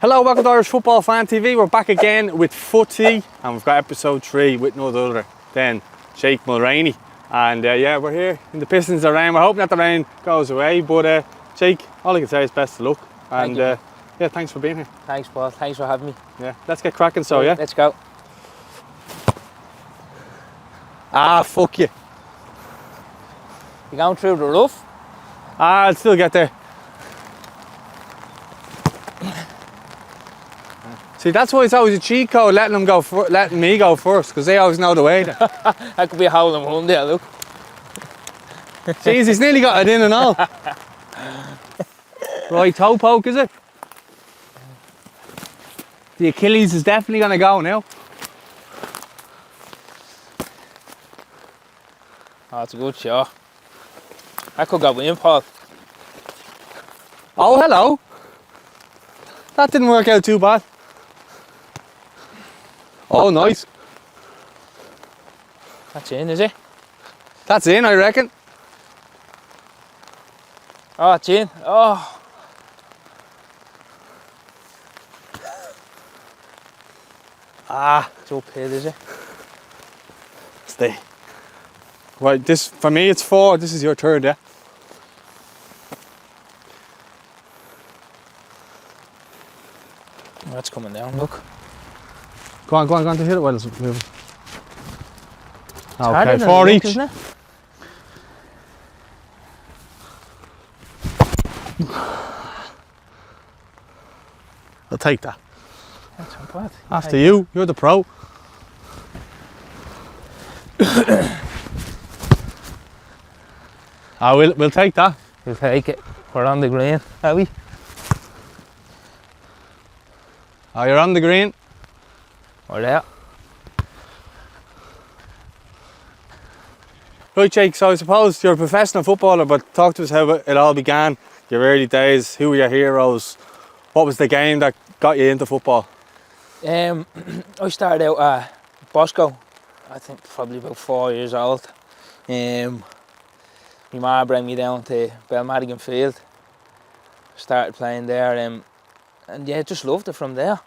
Hello, welcome to Irish Football Fan TV. We're back again with footy, and we've got episode 3 with no other than Jake Mulraney. And yeah, we're here in the Pistons of rain. We're hoping that the rain goes away, but Jake, all I can say is best of luck. And yeah, thanks for being here. Thanks, Paul. Thanks for having me. Yeah, let's get cracking. So yeah, let's go. Ah, fuck you. You going through the roof? Ah, I'll still get there. See, that's why it's always a cheat code, letting me go first, because they always know the way. That could be a hole in one there, look. Jeez, he's nearly got it in and all. Right, toe poke, is it? The Achilles is definitely going to go now. Oh, that's a good shot. That could go in, Paul. Oh, hello. That didn't work out too bad. Oh, nice. That's in, is it? That's in, I reckon. Oh, it's in. Oh. Ah. It's uphill, is it? Stay. Right, this, for me it's 4, this is your third, yeah? Oh, that's coming down, look. Go on to hit it while it's moving. Okay, It's 4 each. Isn't it? I'll take that. That's not bad. After you, you're the pro. We'll take that. We'll take it. We're on the green, are we? Oh, you're on the green. We're there. Right, Jake, so I suppose you're a professional footballer, but talk to us how it all began, your early days, who were your heroes, what was the game that got you into football? I started out at Bosco, I think probably about 4 years old. My ma brought me down to Belmadigan Field, started playing there, and yeah, just loved it from there.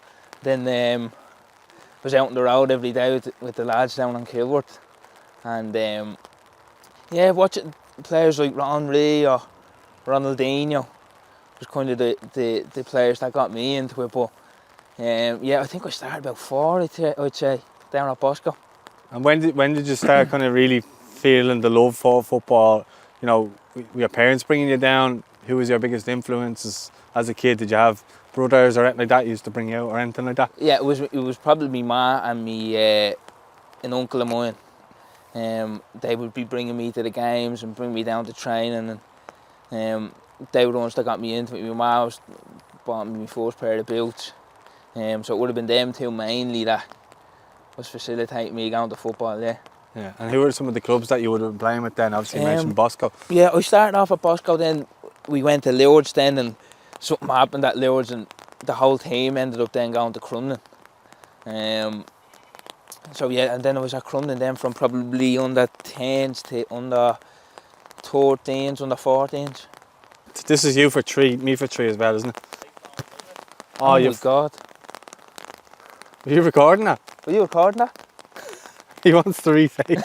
Then was out on the road every day with the lads down on Kilworth, and yeah, watching players like Henry or Ronaldinho was kind of the players that got me into it. But yeah, I think I started about 4, I'd say, down at Bosco. And when did you start kind of really feeling the love for football? You know, were your parents bringing you down? Who was your biggest influences as a kid? Did you have brothers or anything like that you used to bring you out or anything like that? Yeah, it was probably me ma and me an uncle of mine. They would be bringing me to the games and bring me down to training, and they were the ones that got me into it. My ma bought me my first pair of boots, so it would have been them two mainly that was facilitating me going to football. Yeah. Yeah. And who were some of the clubs that you would have been playing with then? Obviously you mentioned Bosco. Yeah, I started off at Bosco, then we went to Lourdes then, and something happened at Lourdes and the whole team ended up then going to Crumlin. So yeah, and then I was at Crumlin then from probably under 10s to under 13s, under 14s. This is you for 3, me for 3 as well, isn't it? Oh my God. Are you recording that? Were you recording that? He wants to retake.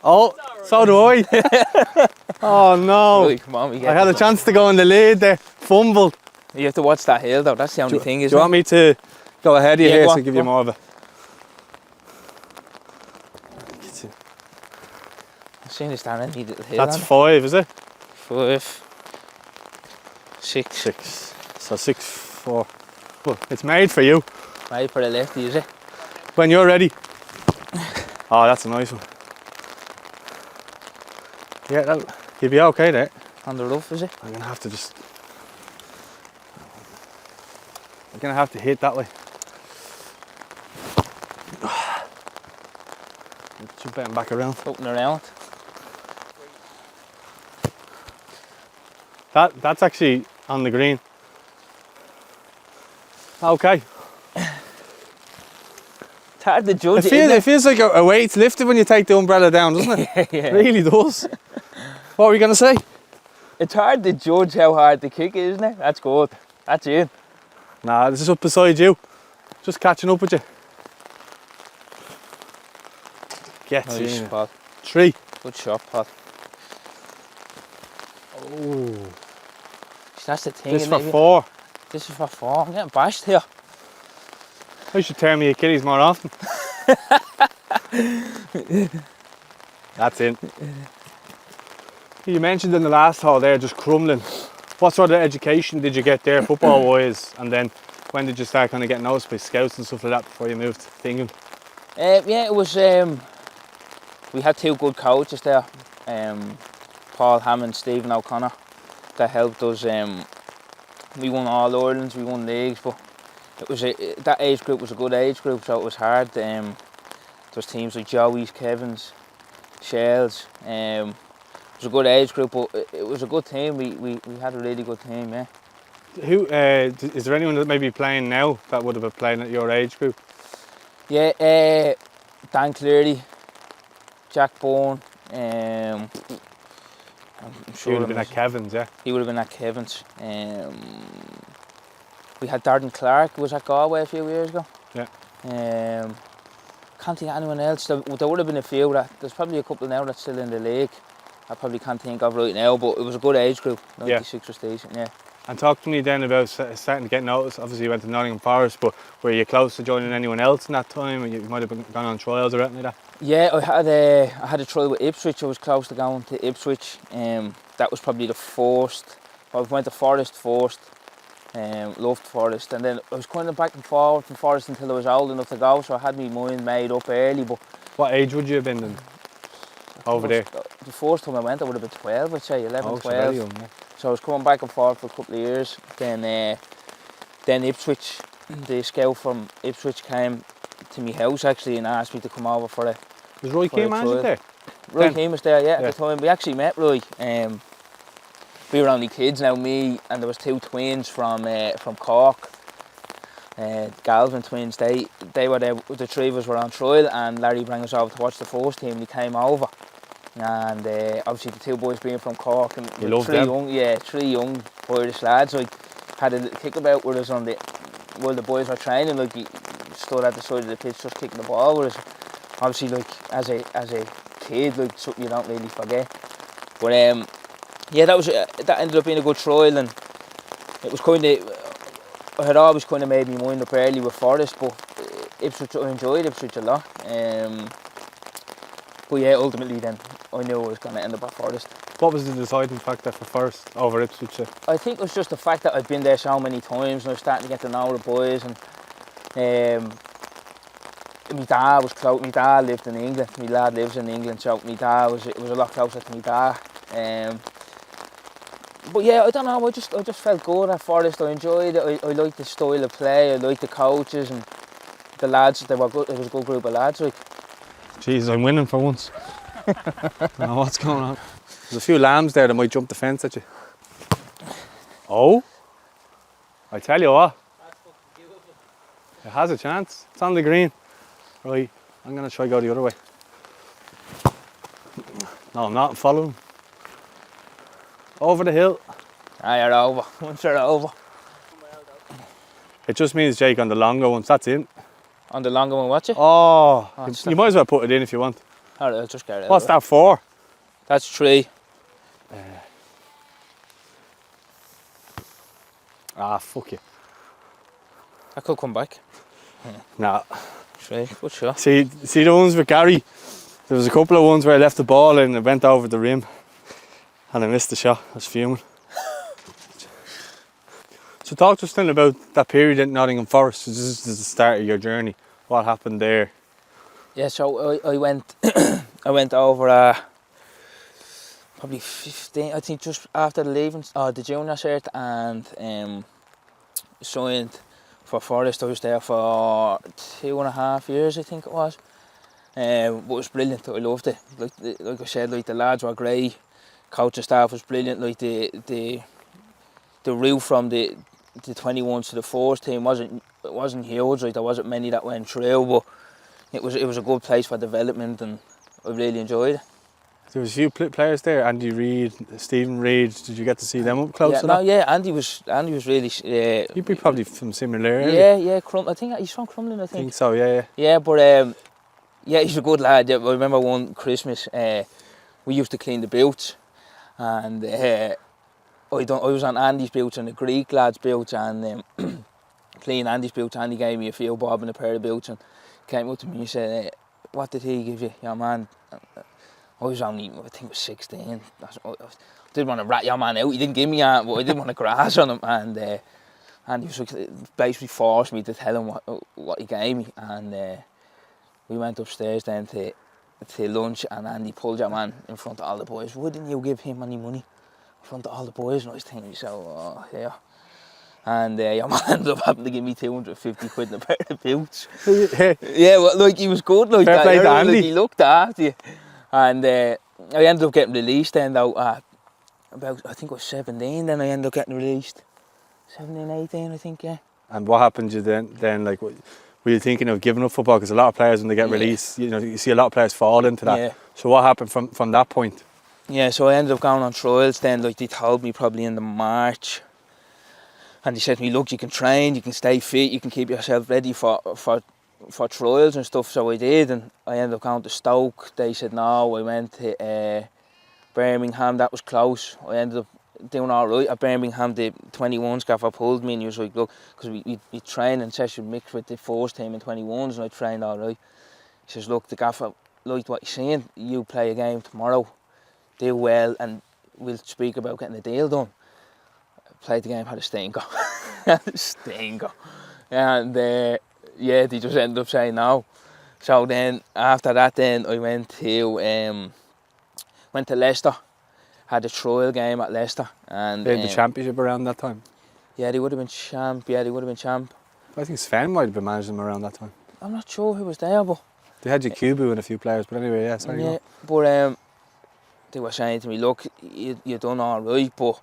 Oh, so do I. Oh no. Right, come on, we get I had a chance to go in the lead there, fumbled. You have to watch that hill though, that's the only thing, isn't it? Do you want me to go ahead of you here go to on, give you more of a... I've seen this down any little hill. That's 5, is it? 5, 6. 6. So 6, 4. Well, it's made for you. Right for the lefty, is it? When you're ready. Oh, that's a nice one. Yeah, you'll be okay there. On the roof, is it? I'm gonna have to hit that way. Jump out and back around. Open around. That's actually on the green. Okay. It's hard to judge It feels like a weight's lifted when you take the umbrella down, doesn't it? Yeah. It really does. What were you going to say? It's hard to judge how hard the kick is, isn't it? That's good. That's it. Nah, this is up beside you. Just catching up with you. Gets Nice in. spot. 3. Good shot, Pat. Oh. That's the thing. This isn't for it? 4. This is for 4. I'm getting bashed here. I should tear me Achilles more often. That's in. You mentioned in the last hole there, just crumbling. What sort of education did you get there, football wise? And then when did you start kind of getting noticed by scouts and stuff like that before you moved to England? Yeah, it was. We had 2 good coaches there, Paul Hammond, Stephen O'Connor, that helped us. We won all Irelands, we won leagues, but it was that age group was a good age group, so it was hard. There was teams like Joey's, Kevin's, Shells. It was a good age group, but it was a good team. We had a really good team, yeah. Who is there anyone that may be playing now that would have been playing at your age group? Yeah, Dan Cleary, Jack Bourne. I'm He sure would have been at Kevin's, yeah. he would have been at Kevin's. We had Darden Clark, who was at Galway a few years ago. Yeah. Can't think of anyone else. There would have been a few. There's probably a couple now that's still in the league. I probably can't think of right now, but it was a good age group. 96 was decent, yeah. And talk to me then about starting to get noticed. Obviously you went to Nottingham Forest, but were you close to joining anyone else in that time? Or you might have gone on trials or anything like that? Yeah, I had a trial with Ipswich. I was close to going to Ipswich. That was probably the first. I went to Forest first. Loved Forest, and then I was kind of back and forward from Forest until I was old enough to go, so I had my mind made up early. But what age would you have been then? Over there? The first time I went, I would have been 12, I'd say, 11, 12. So very young, yeah. So I was coming back and forth for a couple of years. Then Ipswich, the scout from Ipswich came to my house actually and asked me to come over for a. Was Roy Keane manager there? Roy Keane was there, yeah, at the time. We actually met Roy. We were only kids now, me and there was 2 twins from Cork, Galvin twins. They were there. The 3 of us were on trial, and Larry brought us over to watch the first team. They came over, and obviously the 2 boys being from Cork and you loved them. 3 young Irish lads, like, had a little kickabout with us while the boys were training. Like, he stood at the side of the pitch just kicking the ball with us. Obviously, like, as a kid, like, something you don't really forget. But yeah, that ended up being a good trial, and it was kind of. I had always kind of made my mind up early with Forest, but Ipswich, I enjoyed Ipswich a lot. But yeah, ultimately then I knew I was going to end up at Forest. What was the deciding factor for Forest over Ipswich? I think it was just the fact that I'd been there so many times and I was starting to get to know the boys, and my dad was close. My dad lived in England. My lad lives in England, so my dad it was a lot closer to my dad. But yeah, I don't know. I just felt good at Forest. I enjoyed it. I liked the style of play. I liked the coaches and the lads. They were good. It was a good group of lads. Like. Jesus, I'm winning for once. I don't know what's going on. There's a few lambs there that might jump the fence at you. Oh, I tell you what. It has a chance. It's on the green. Right, I'm going to try go the other way. No, I'm not. I'm following. Over the hill. Ah, you're over. Once you're over. It just means Jake on the longer ones. That's in. On the longer one, watch it? Oh, you might as well put it in if you want. Alright, I'll just get it. What's that for? That's 3. Fuck you. I could come back. Nah. 3, good shot. See the ones with Gary? There was a couple of ones where I left the ball and it went over the rim and I missed the shot. I was fuming. So talk to us then about that period at Nottingham Forest. This is the start of your journey. What happened there? Yeah, so I went I went over probably 15, I think just after leaving the junior cert, and signed for Forest. I was there for 2.5 years, I think it was. But it was brilliant. I loved it. Like I said, like the lads were great. Coaching staff was brilliant. Like the route from the 21s to the first team wasn't huge. Like there wasn't many that went through, but it was a good place for development, and I really enjoyed it. There was a few players there. Andy Reid, Stephen Reid. Did you get to see them up close? Andy was really. You'd be probably from similar area. Yeah. I think he's from Crumlin. I think. So. Yeah. Yeah, but he's a good lad. Yeah, I remember one Christmas, we used to clean the boots, and I was on Andy's boots and the Greek lad's boots, and clean Andy's boots. Andy gave me a field bob and a pair of boots, and came up to me and said, "What did he give you, your man?" I was only, I think it was 16. I didn't want to rat your man out. He didn't give me that, but I didn't want to grass on him. And he was basically forced me to tell him what he gave me. And we went upstairs then to lunch, and Andy pulled your man in front of all the boys. "Why didn't you give him any money?" In front of all the boys. And I was thinking, yeah. And your man ended up having to give me 250 quid in a pair of boots. Yeah, well, like, he was good like Fair that. play to Andy. Like, he looked after you. And I ended up getting released then though about, I think it was 17, then I ended up getting released. 17, 18 I think, yeah. And what happened to you then? Like, were you thinking of giving up football? Because a lot of players, when they get released, you see a lot of players fall into that. Yeah. So what happened from that point? Yeah, so I ended up going on trials then, like they told me probably in the March. And they said to me, "Look, you can train, you can stay fit, you can keep yourself ready for trials and stuff." So I did, and I ended up going to Stoke. They said no. I went to Birmingham, that was close. I ended up doing all right at Birmingham. The 21s gaffer pulled me and he was like, "Look," because we train and session mixed with the first team in 21s, and I trained all right. He says, "Look, the gaffer liked what you're saying. You play a game tomorrow, do well, and we'll speak about getting the deal done." Played the game, had a stinker. And they just ended up saying no. So then after that, then I went to Leicester, had a trial game at Leicester, and They had the championship around that time. Yeah, they would have been champ. I think Sven might have been managing them around that time. I'm not sure who was there, but they had Jakubu and a few players. But anyway, yeah, sorry. Yeah, but they were saying to me, "Look, you done all right, but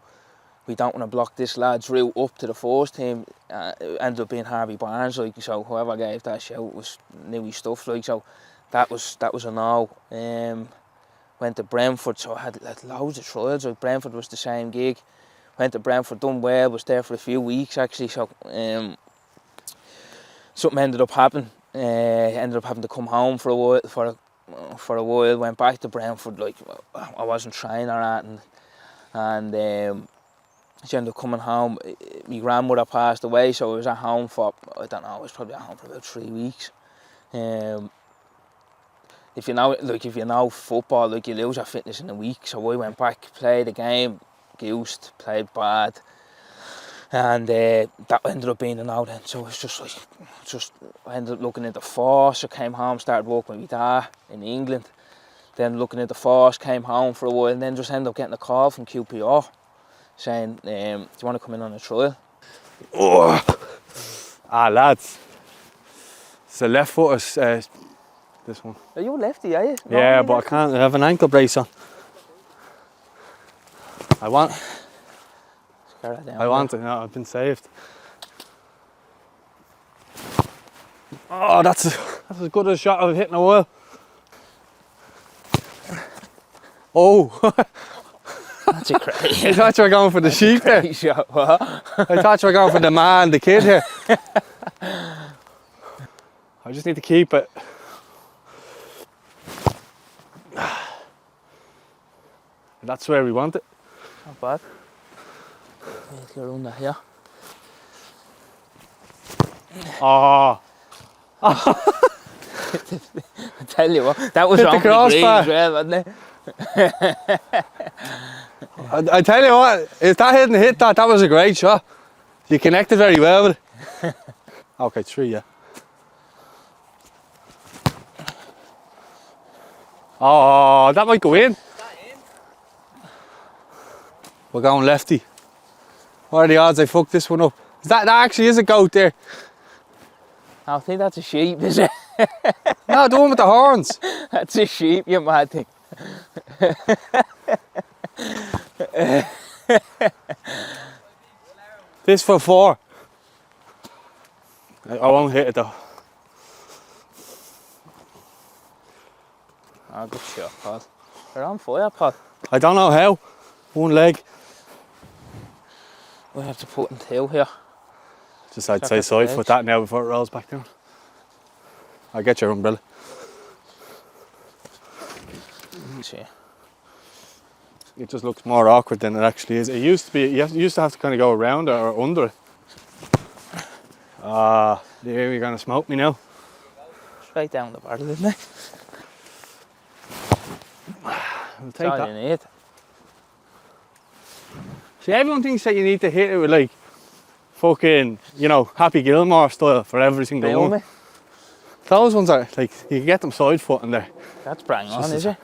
we don't want to block this lad's route up to the first team." It ended up being Harvey Barnes, like, so whoever gave that shout knew his stuff, like, so that was a no. Went to Brentford, so I had loads of trials. Like, Brentford was the same gig. Went to Brentford, done well, was there for a few weeks actually. So something ended up happening. Ended up having to come home for a while. Went back to Brentford, like, I wasn't training or anything, and she ended up coming home. My grandmother passed away, so I was at home for, I don't know, I was probably at home for about 3 weeks. If you know football, like, you lose your fitness in a week. So I went back, played the game, goosed, played bad, and that ended up being a no then. So it's just I ended up looking into force. I came home, started working with my dad in England. Then looking into force, came home for a while, and then just ended up getting a call from QPR saying, "Do you want to come in on a trial?" Oh. Lads. It's a left foot, this one. Are you a lefty, are you? Yeah, but I can't. I have an ankle brace on. I want it. No, I've been saved. Oh, that's as good a shot I've hit in a while. Oh. That's a crazy. I thought you were going for the sheep there. I thought you were going for the kid here. I just need to keep it. That's where we want it. Not bad. Go under here. Oh. I tell you what, that was wrong for the green as well, wasn't it? I tell you what, if that hadn't hit that was a great shot. You connected very well with it. Okay, 3, yeah. Oh, that might go in. We're going lefty. What are the odds I fuck this one up? That actually is a goat there. I think that's a sheep, is it? No, the one with the horns. That's a sheep, you mad thing. This for 4. I won't hit it though. Oh, good shot, Paul. They're on fire, Paul. I don't know how. One leg. We have to put in two here. Just I'd Check say out the side foot legs. that now before it rolls back down. I'll get your umbrella. Let's see. It just looks more awkward than it actually is. It used to be, you used to have to kind of go around it or under it. Ah, there you're going to smoke me now. Straight down the barrel, isn't it? I'll take That's all that. you need. See, everyone thinks that you need to hit it with like fucking, you know, Happy Gilmore style for every single Feel one. me? Those ones are like, you can get them side foot in there. That's bang on, Just is it?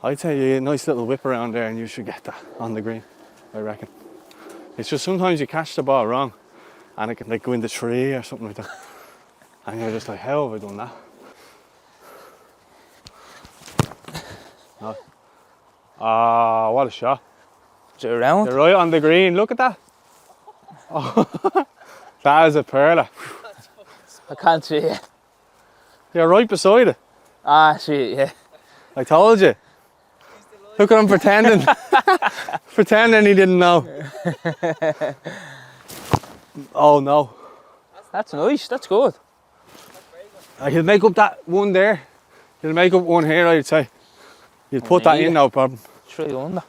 I'd say you get a nice little whip around there and you should get that on the green, I reckon. It's just sometimes you catch the ball wrong and it can like go in the tree or something like that. And you're just like, how have I done that? No. Ah, what a shot. Is it around? You're right on the green, look at that. Oh, that is a perler. I can't see it. You're right beside it. Ah, I see it, yeah. I told you. Look at him pretending. Pretending he didn't know. Oh no. That's nice, that's good. He'll make up that one there. He'll make up one here, I'd say. You'll put that in, no problem. 3 under.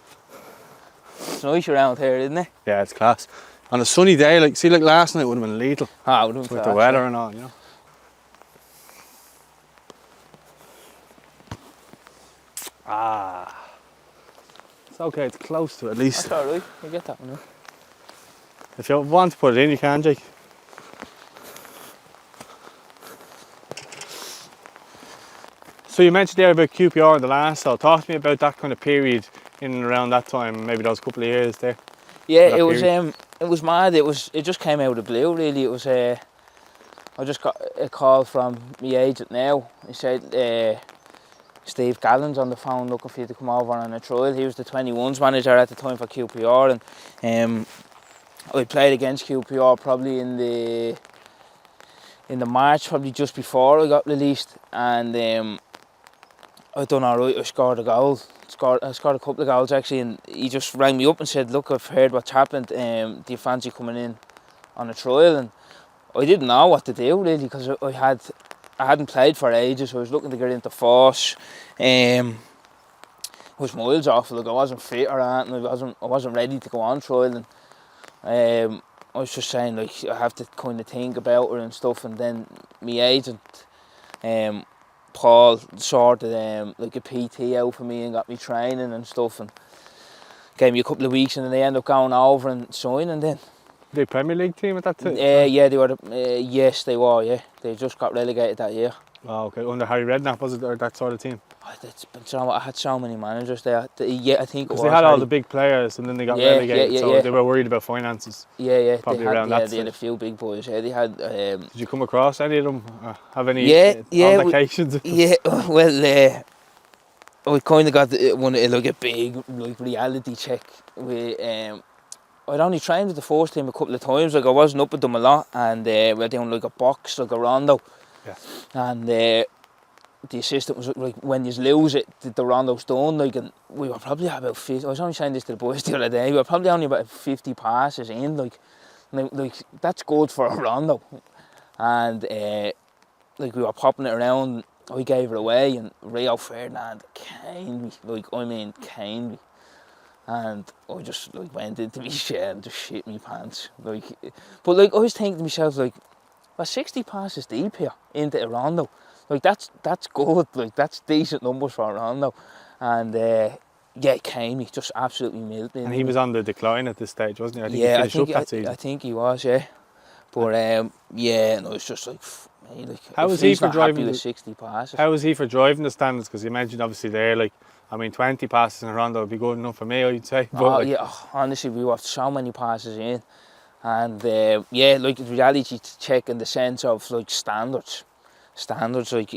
It's nice around here, isn't it? Yeah, it's class. On a sunny day, like, see, like last night would have been lethal Ah, would have with the weather and all, you know. Ah. It's okay, it's close to it, at least. That's alright, you get that one in. If you want to put it in, you can, Jake. So you mentioned there about QPR in the last, so talk to me about that kind of period in and around that time, maybe those couple of years there. Yeah, that it was period. it was mad. It just came out of the blue, really. It was I just got a call from my agent now. He said Steve Gallen's on the phone looking for you to come over on a trial. He was the 21s manager at the time for QPR, and I played against QPR probably in the March, probably just before I got released, and I done alright. I scored a goal. I scored a couple of goals actually, and he just rang me up and said, "Look, I've heard what's happened. Do you fancy coming in on a trial?" And I didn't know what to do really, because I hadn't played for ages. So I was looking to get into force. I was miles off. Like, I wasn't fit or anything. I wasn't ready to go on trial. And I was just saying, like, I have to kind of think about it and stuff. And then my agent, Paul, sorted like a PT out for me and got me training and stuff, and gave me a couple of weeks, and then they ended up going over and signing then. The Premier League team at that time? Yeah, they were. Yes, they were. Yeah, they just got relegated that year. Oh, okay. Under Harry Redknapp, was it, or that sort of team? Oh, it's been so. I had so many managers there. Yeah, I think it was. Because they had all Harry. the big players and then they got Yeah, relegated, yeah, so yeah. they were worried about finances. Yeah, Probably they had, around yeah, that they had a stage. few big boys. Yeah, they had. Did you come across any of them? Have any Yeah, altercations? Yeah, well, I kind of got one like a big like reality check with. I'd only trained with the first team a couple of times. Like, I wasn't up with them a lot, and we were doing like a box, like a rondo. Yeah. And the assistant was like, when you lose it, the rondo's done. Like, and we were probably about 50. I was only saying this to the boys the other day. We were probably only about 50 passes in. Like that's good for a rondo. And like, we were popping it around. I gave it away, and Rio Ferdinand caned me. Like, I mean, caned me. And I just like went into my shed and just shit my pants. Like, but like, I was thinking to myself, like, we're 60 passes deep here into a rondo. Like, that's good. Like, that's decent numbers for a rondo. And yeah, it came me, just absolutely melted. And he was on the decline at this stage, wasn't he? I think Yeah, he finished up that season. I think he was, yeah. But yeah, and I was just like, man, like, How if was he he's for not driving happy the- with 60 passes? How was he for driving the standards? Because you mentioned obviously there, like, I mean, 20 passes in a rondo would be good enough for me, I'd say. But Oh, like, yeah, honestly, we watched so many passes in. And yeah, like, reality check in the sense of like standards. Standards, like,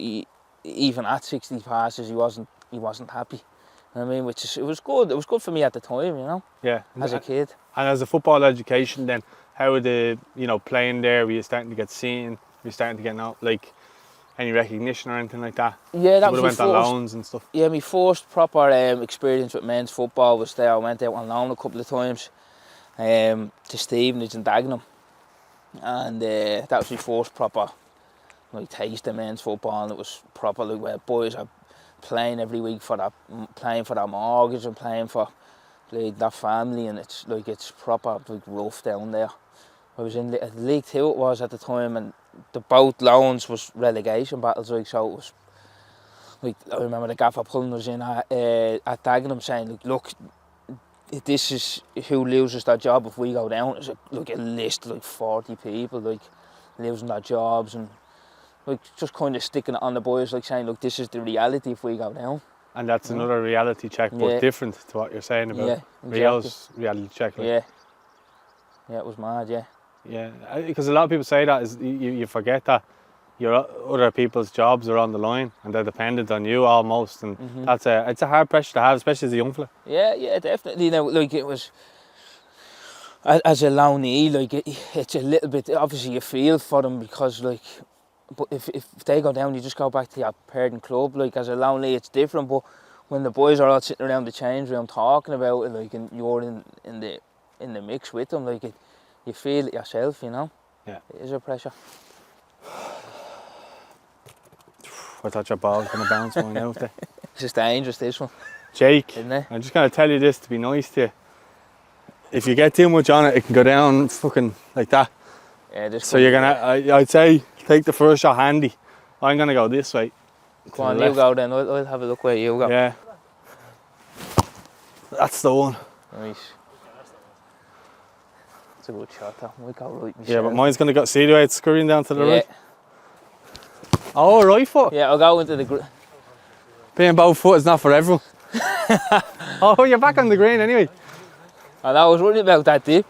even at 60 passes, he wasn't happy. You know what I mean? It was good. It was good for me at the time, you know, yeah. as a kid. And as a football education, then how were the, you know, playing there? Were you starting to get seen? Were you starting to get out? Like, any recognition or anything like that? Yeah, that would was have my went on first. loans and stuff. Yeah, my first proper experience with men's football was there. I went out on loan a couple of times to Stevenage and Dagenham, and that was my first proper like taste of men's football, and it was proper like where boys are playing every week for that mortgage and playing for like that family, and it's proper like rough down there. I was in League 2 it was at the time, and the both loans was relegation battles, like, so it was like, I remember the gaffer pulling us in at Dagenham saying, look, this is who loses their job if we go down. It's like a list of like 40 people like losing their jobs, and like just kind of sticking it on the boys, like saying, look, this is the reality if we go down. And that's another reality check, but different to what you're saying about exactly. Rio's reality check. Like. Yeah, it was mad, yeah. Yeah, because a lot of people say that is you forget that your other people's jobs are on the line and they're dependent on you almost, and it's a hard pressure to have, especially as a young fella. Yeah, definitely. Now, like, it was as a loanee, like it's a little bit, obviously you feel for them because like, but if they go down, you just go back to your parent club. Like as a loanee, it's different. But when the boys are all sitting around the change room talking about it, like, and you're in the mix with them, like you feel it yourself, you know. Yeah, it is a pressure. I thought your ball was going to bounce going out there. It's just dangerous, this one. Jake, isn't it? I'm just going to tell you this to be nice to you. If you get too much on it, it can go down fucking like that. Yeah, so you're going to, I'd say, take the first shot handy. I'm going to go this way. Come on, you go then. I'll have a look where you go. Yeah. That's the one. Nice. It's a good shot, that might go right. Yeah, but mine's going to go, see the way it's scurrying down to the right? Oh, right foot? Yeah, I'll go into the green. Being both foot is not for everyone. Oh, you're back on the green anyway. I know, I was worried about that dip.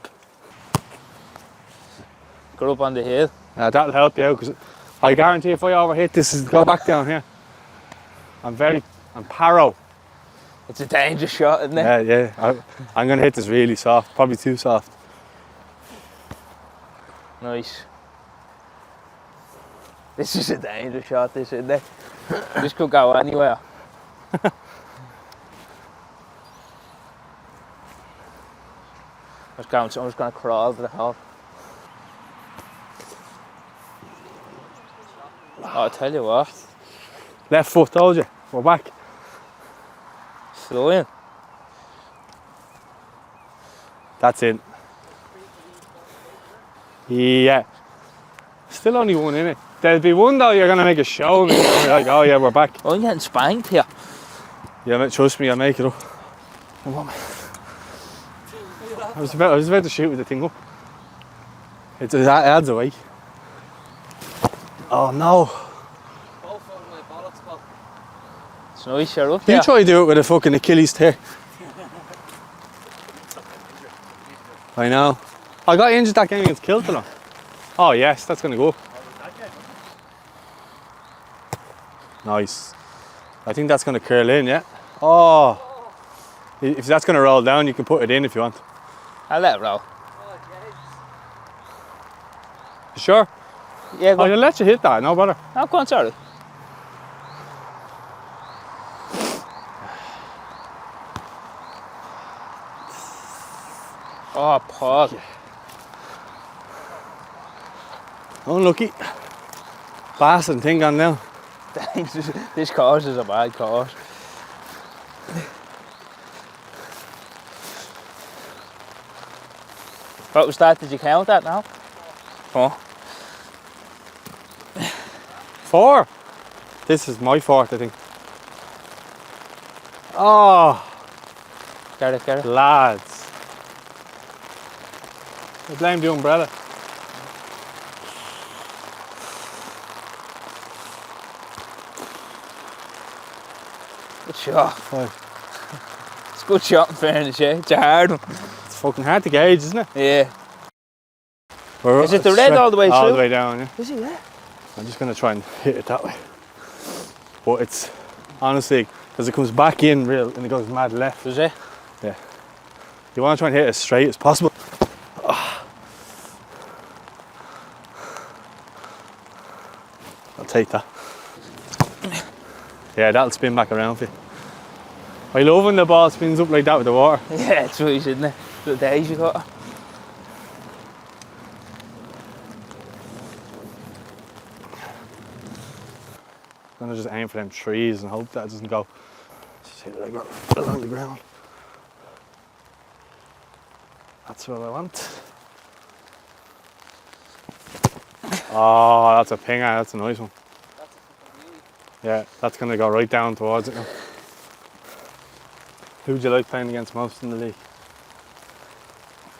Go up on the hill. That'll help you out, because I guarantee if I overhit this, go back down here. I'm paro. It's a dangerous shot, isn't it? Yeah. I'm going to hit this really soft, probably too soft. Nice. This is a dangerous shot, this, isn't it? This could go anywhere. I'm just going to crawl to the hole. Oh, I'll tell you what. Left foot, told you. We're back. Flying. That's it. Yeah. Still only one in it. There'll be one though, you're going to make a show of me. You're like, oh yeah, we're back. I'm getting spanked here. Yeah, mate, trust me, I'll make it up. Come on. I was about to shoot with the thing up. It adds away. Oh no. It's nice, you're up there. You try to do it with a fucking Achilles tear. I know. I got injured that game against Kilton. Oh yes, that's going to go. Nice. I think that's going to curl in, yeah? Oh. If that's going to roll down, you can put it in if you want. I'll let it roll. You sure? Yeah, go on. I'll let you hit that, no bother. No, go on, sorry. Oh, Paul. Unlucky. Bastard thing gone now. This course is a bad course. What was that? Did you count that now? Oh. 4. This is my 4th, I think. Oh. Get it. Lads. I blame the umbrella. Good shot. 5. It's a good shot in fairness, yeah. It's a hard one. It's fucking hard to gauge, isn't it? Yeah. Is it the red all the way through? All the way down, yeah. Is it, yeah? I'm just going to try and hit it that way. But it's, honestly, because it comes back in real and it goes mad left. Does it? Yeah. You want to try and hit it as straight as possible. Oh. I'll take that. Yeah, that'll spin back around for you. I love when the ball spins up like that with the water. Yeah, it's nice, isn't it? The days you got. I'm gonna just aim for them trees and hope that it doesn't go along the ground. That's what I want. Oh, that's a pinger, that's a nice one. Yeah, that's gonna go right down towards it now. Who do you like playing against most in the league?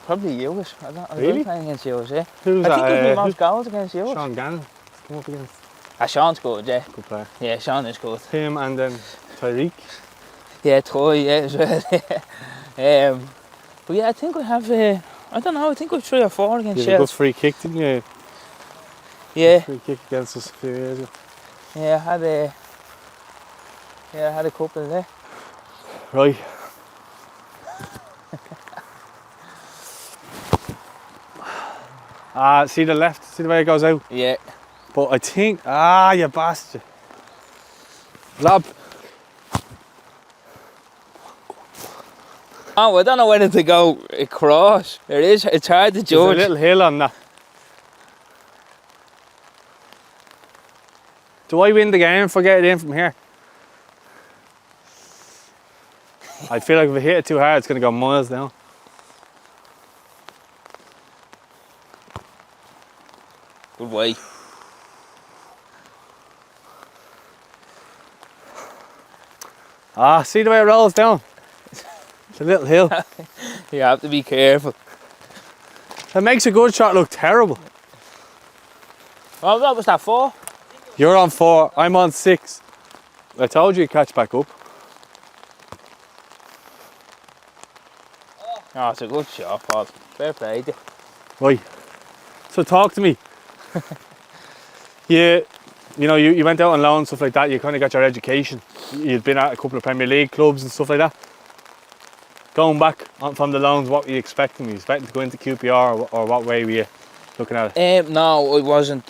Probably you. I Really? like playing against you, yeah. Who's I that? think there's been most goals against you. Sean Gannon. Come up against. Sean's good, yeah. Good player. Yeah, Sean is good. Him and then Tyreek. Yeah, Toy, yeah, as well. But yeah, I think we have, I don't know, I think we've 3 or 4 against You had a good Shels. free kick, didn't you? Yeah, Free kick against us a few years ago. yeah, I had a couple there. Right. See the left, see the way it goes out? Yeah. But I think, you bastard. Lob. Oh, I don't know whether to go across. It's hard to There's a judge. little hill on that. Do I win the game if I get it in from here? I feel like if I hit it too hard, it's going to go miles down. Good way. See the way it rolls down? It's a little hill. You have to be careful. That makes a good shot look terrible. Well, what was that for? You're on 4, I'm on 6. I told you to catch back up. Oh, it's a good shot, Paul. Fair play to you. Right. So talk to me. You went out on loan and stuff like that. You kind of got your education. You'd been at a couple of Premier League clubs and stuff like that. Going back from the loans, what were you expecting? Were you expecting to go into QPR or what way were you looking at it? No, it wasn't.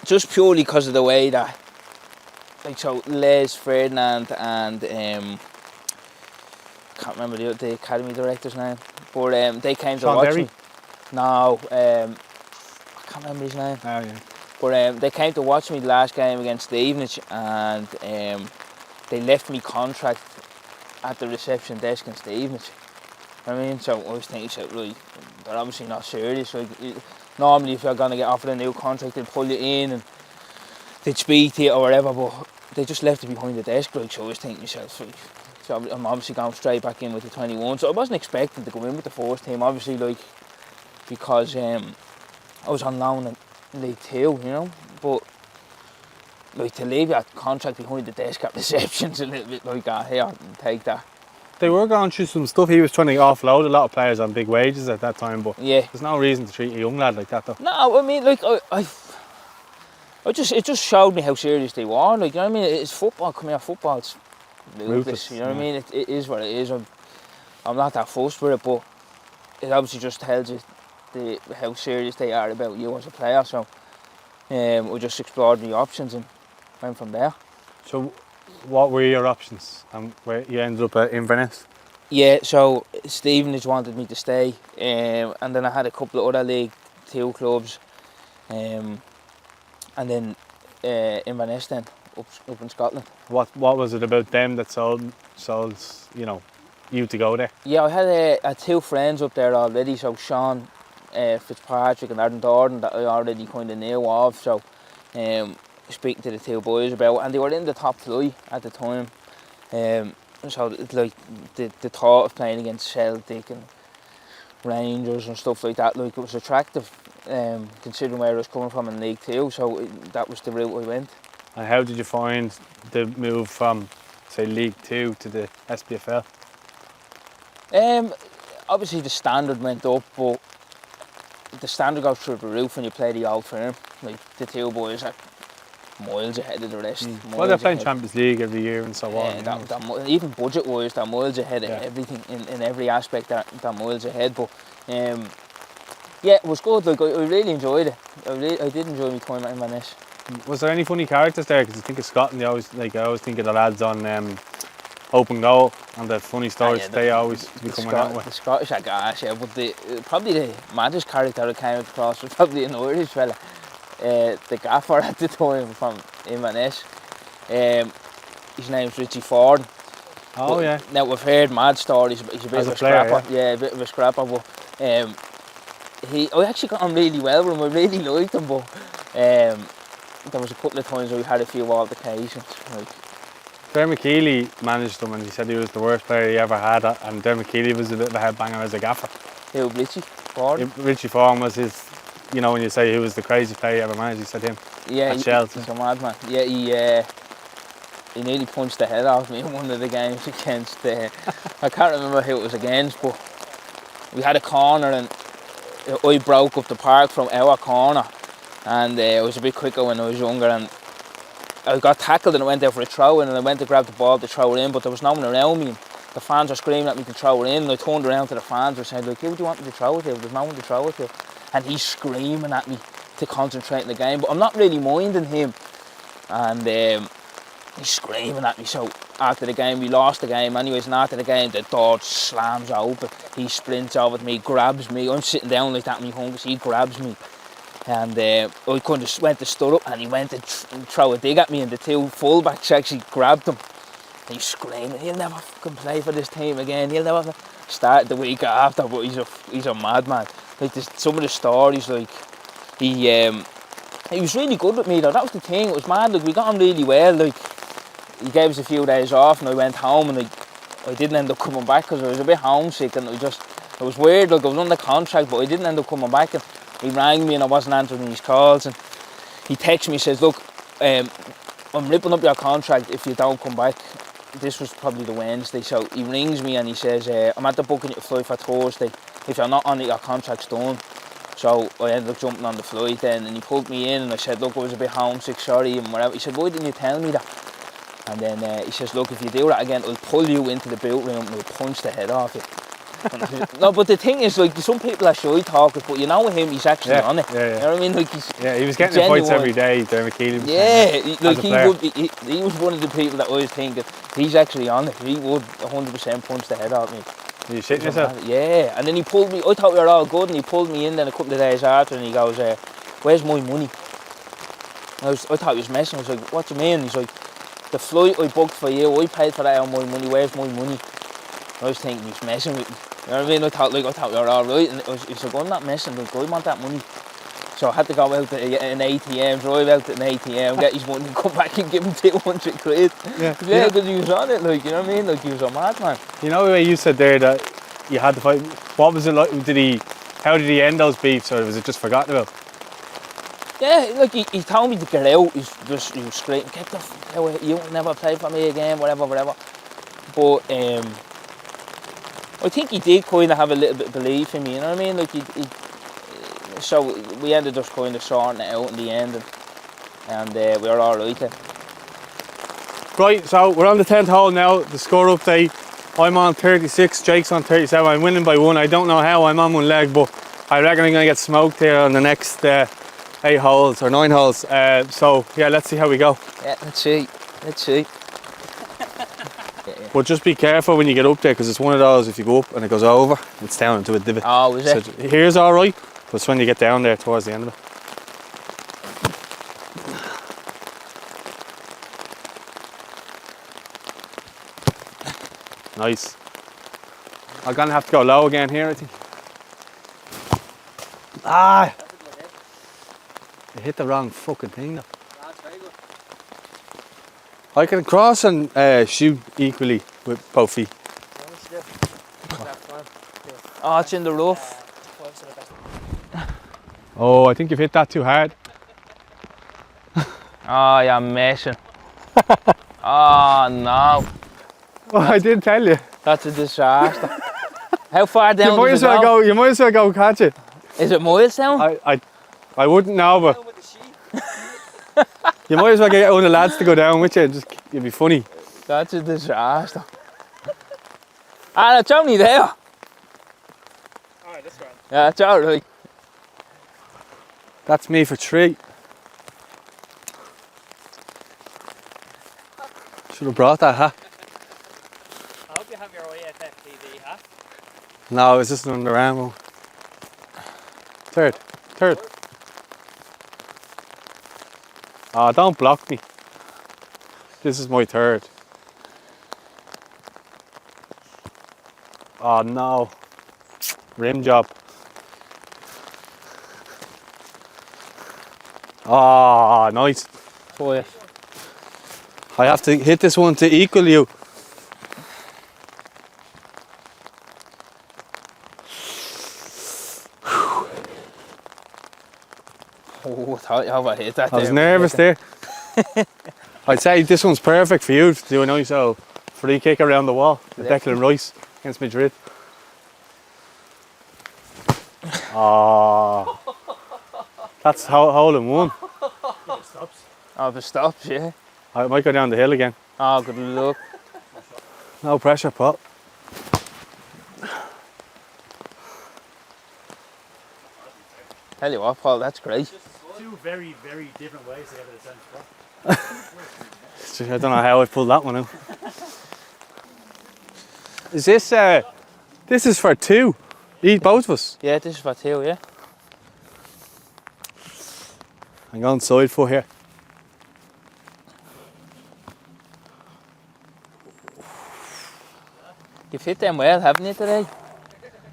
Just purely because of the way that, like, so Les Ferdinand and I can't remember the academy director's name, but they came to Sean watch Berry? me. No, I can't remember his name. Oh, yeah. But they came to watch me the last game against Stevenage, and they left me contract at the reception desk in Stevenage. I mean, so I was thinking, so, right, they're obviously not serious. Like, normally, if you're going to get offered a new contract, they'd pull you in and they'd speak to you or whatever, but they just left it behind the desk. Like, so I was thinking to myself, right, so I'm obviously going straight back in with the 21. So I wasn't expecting to go in with the first team, obviously, like, because I was on loan in League 2, you know, but like, to leave that contract behind the desk at reception's a little bit like that. Here, take that. They were going through some stuff. He was trying to offload a lot of players on big wages at that time, but Yeah. there's no reason to treat a young lad like that, though. No, I mean, like, it just showed me how serious they were. Like, you know what I mean? It's football. Come here, football's ruthless. You know what I mean? It is what it is. I'm not that fussed with it, but it obviously just tells you how serious they are about you as a player. So we just explored the options and went from there. So, what were your options? And where you ended up at Inverness? Yeah, so Stevenage wanted me to stay, and then I had a couple of other League 2 clubs, and then Inverness then, up in Scotland. What was it about them that sold you to go there? Yeah, I had 2 friends up there already, so Sean Fitzpatrick and Aaron Dorden that I already kind of knew of, so speaking to the 2 boys about, and they were in the top flight at the time. So like the thought of playing against Celtic and Rangers and stuff like that, like, it was attractive, considering where I was coming from in League 2, so that was the route I went. And how did you find the move from, say, League 2 to the SPFL? Obviously the standard went up, but the standard goes through the roof when you play the Old Firm. Like, the 2 boys are miles ahead of the rest. Well, they're playing Champions League every year and so on. Even budget-wise, they're miles ahead of Yeah. everything in every aspect. They're miles ahead. But yeah, it was good. Like, I really enjoyed it. I did enjoy my time at Inverness. Was there any funny characters there? Because I think of Scotland, I always think of the lads on Open Goal and the funny stories they always be coming out with. The Scottish are gas, yeah, but probably the maddest character I came across was probably an Irish fella. The gaffer at the time from Inverness. His name's Richie Ford. Oh, yeah. Now we've heard mad stories, but he's a bit of a scrapper. Yeah, a bit of a scrapper, but I actually got on really well with him. I really liked him, but there was a couple of times where we had a few altercations. Like, Dermot Keely managed him and he said he was the worst player he ever had, and Dermot Keely was a bit of a headbanger as a gaffer. Who, Richie Ford? Richie Ford was his, you know, when you say who was the crazy player he ever managed, he said him. Yeah, he's a madman. Yeah, he nearly punched the head off me in one of the games against, I can't remember who it was against, but we had a corner and I broke up the park from our corner, and I was a bit quicker when I was younger, and I got tackled and I went there for a throw in, and I went to grab the ball to throw it in, but there was no one around me. The fans were screaming at me to throw it in, and I turned around to the fans and said, like, who do you want me to throw it to? There's no one to throw it to. And he's screaming at me to concentrate in the game, but I'm not really minding him. And he's screaming at me. So after the game, we lost the game anyways, and after the game the door slams open. He sprints over to me, grabs me. I'm sitting down like that in my hunger, so he grabs me. And I kind of went to stir up, and he went to throw a dig at me, and the two fullbacks actually grabbed him. And he's screaming, he'll never fucking play for this team again. He'll never start the week after, but he's a madman. Like some of the stories, like he was really good with me though. That was the thing. It was mad. Like we got on really well. Like he gave us a few days off, and I went home, and I didn't end up coming back because I was a bit homesick, and it was weird. Like I was under contract, but I didn't end up coming back. And he rang me, and I wasn't answering his calls, and he texted me, says, "Look, I'm ripping up your contract if you don't come back." This was probably the Wednesday, so he rings me and he says, I'm at the booking you to fly for Thursday. If you're not on it, your contract's done. So I ended up jumping on the flight then, and he pulled me in, and I said, look, I was a bit homesick, sorry, and whatever. He said, why didn't you tell me that? And then he says, look, if you do that again, I'll pull you into the boot room and I'll punch the head off you. No, but the thing is, like, some people are shy talkers, but you know with him, he's actually on it. Yeah. You know what I mean? Like, he was getting in fights every day, Dermot Keely. He was one of the people that I was thinking, he's actually on it. He would 100% punch the head out me. Are you shitting yourself? Yeah, and then he pulled me, I thought we were all good, and he pulled me in then a couple of days after, and he goes, where's my money? I thought he was messing. I was like, what do you mean? He's like, the flight I booked for you, I paid for that on my money, where's my money? I was thinking he's messing with me. You know what I mean? I thought we were alright, and he's like, I'm not messing, like, I want that money. So I had to go out to an ATM, drive out to an ATM, get his money, come back and give him 200 quid. Yeah, because he was on it, like, you know what I mean? Like, he was a madman. You know the way you said there that you had to fight, what was it like, how did he end those beefs, or was it just forgotten about? Yeah, like, he told me to get out, he was screaming, get the fuck out, you will never play for me again, whatever. But, I think he did kind of have a little bit of belief in me, you know what I mean? Like, so we ended up kind of sorting it out in the end, and we were alright then. Right, so we're on the 10th hole now, the score update. I'm on 36, Jake's on 37, I'm winning by 1. I don't know how, I'm on one leg, but I reckon I'm going to get smoked here on the next 8 holes or 9 holes. So yeah, let's see how we go. Yeah, let's see. But just be careful when you get up there, because it's one of those, if you go up and it goes over, it's down into a divot. Oh, is it? So here's alright, but it's when you get down there towards the end of it. Nice. I'm gonna have to go low again here, I think. I hit the wrong fucking thing though. I can cross and shoot equally with both feet. Oh, it's in the rough. Oh, I think you've hit that too hard. Oh, you're messing. Oh, no. Oh, I did tell you. That's a disaster. How far down You might as well go catch it. Is it miles down? I wouldn't know, but you might as well get one of the lads to go down with you. It'd be funny. That's a disaster. Ah, it's only there. Alright, that's right. Yeah, it's alright. That's me for 3. Should have brought that hat. I hope you have your IFF TV hat. No, it's just an Under Armour. Third. Oh, don't block me. This is my third. Oh no. Rim job. Oh, nice. Boy. I have to hit this one to equal you. Oh, I thought you overhit that. I was nervous there. I'd say this one's perfect for you to do a nice old free kick around the wall. The Declan Rice against Madrid. Oh, that's hole in one. Oh, if it stops, yeah. I might go down the hill again. Oh, good luck. No pressure, Pop. Tell you what, Paul, that's great. Two very, very different ways to get to the same spot. I don't know how I pulled that one out. Is this, this is for two? Eat both of us? Yeah, this is for two, yeah. I'm going side foot here. You've hit them well, haven't you, today?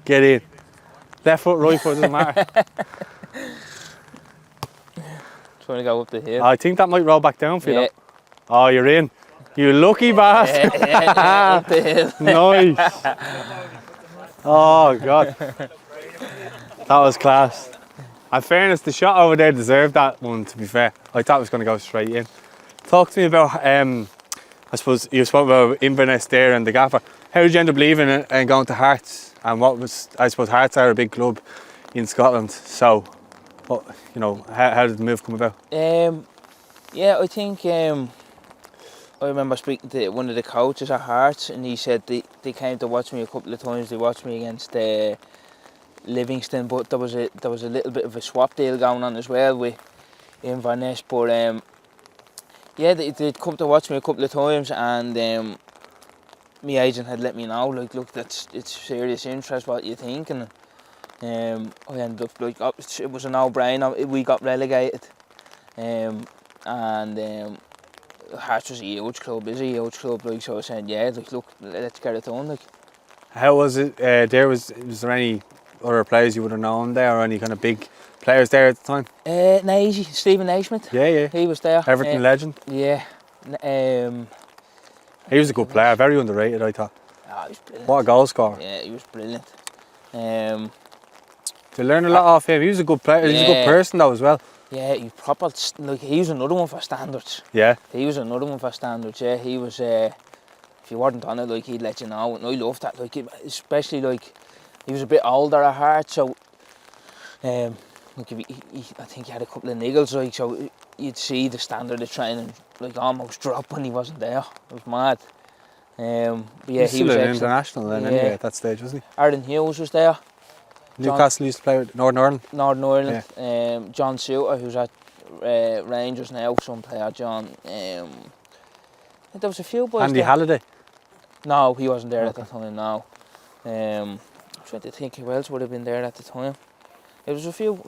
Get in. Left foot, right foot, doesn't matter. Trying to go up the hill. I think that might roll back down for you. Yeah. Though. Oh, you're in. You lucky bastard. Yeah, up the hill. Nice. Oh, God. That was class. In fairness, the shot over there deserved that one, to be fair. I thought it was going to go straight in. Talk to me about, I suppose you spoke about Inverness there and the gaffer. How did you end up leaving it and going to Hearts? And what was, I suppose Hearts are a big club in Scotland. So, what, you know, how did the move come about? Yeah, I think I remember speaking to one of the coaches at Hearts, and he said they came to watch me a couple of times. They watched me against Livingston, but there was a little bit of a swap deal going on as well with Inverness. But yeah, they'd come to watch me a couple of times, and my agent had let me know, like, look, it's serious interest. What you think? And I ended up like, it was a no-brainer. We got relegated, and Hearts was a huge club, like, so I said, yeah, like, look, let's get it done, like. How was it? Was there any other players you would have known there, or any kind of big players there at the time? Naisy, Stephen Naismith. Yeah. He was there. Everton legend. Yeah. He was a good player, very underrated, I thought. Oh, he was brilliant. What a goal scorer. Yeah, he was brilliant. To learn a lot off him. He was a good player. He was a good person though as well. Yeah, he proper, like, he was another one for standards. Yeah. He was another one for standards, yeah. He was, if you weren't on it, like, he'd let you know, and I loved that, like, especially, like, he was a bit older at heart, so, like, I think he had a couple of niggles, like, so you'd see the standard of training, like, almost drop when he wasn't there. It was mad. But yeah, He's he still was an excellent. international then, anyway, at that stage, wasn't he? Aaron Hughes was there. Newcastle used to play with Northern Ireland. Northern Ireland. John Suter, who's at Rangers now, some player, John. There was a few boys Andy there. Halliday. No, he wasn't there at the time, no. I'm trying to think who else would have been there at the time. There was a few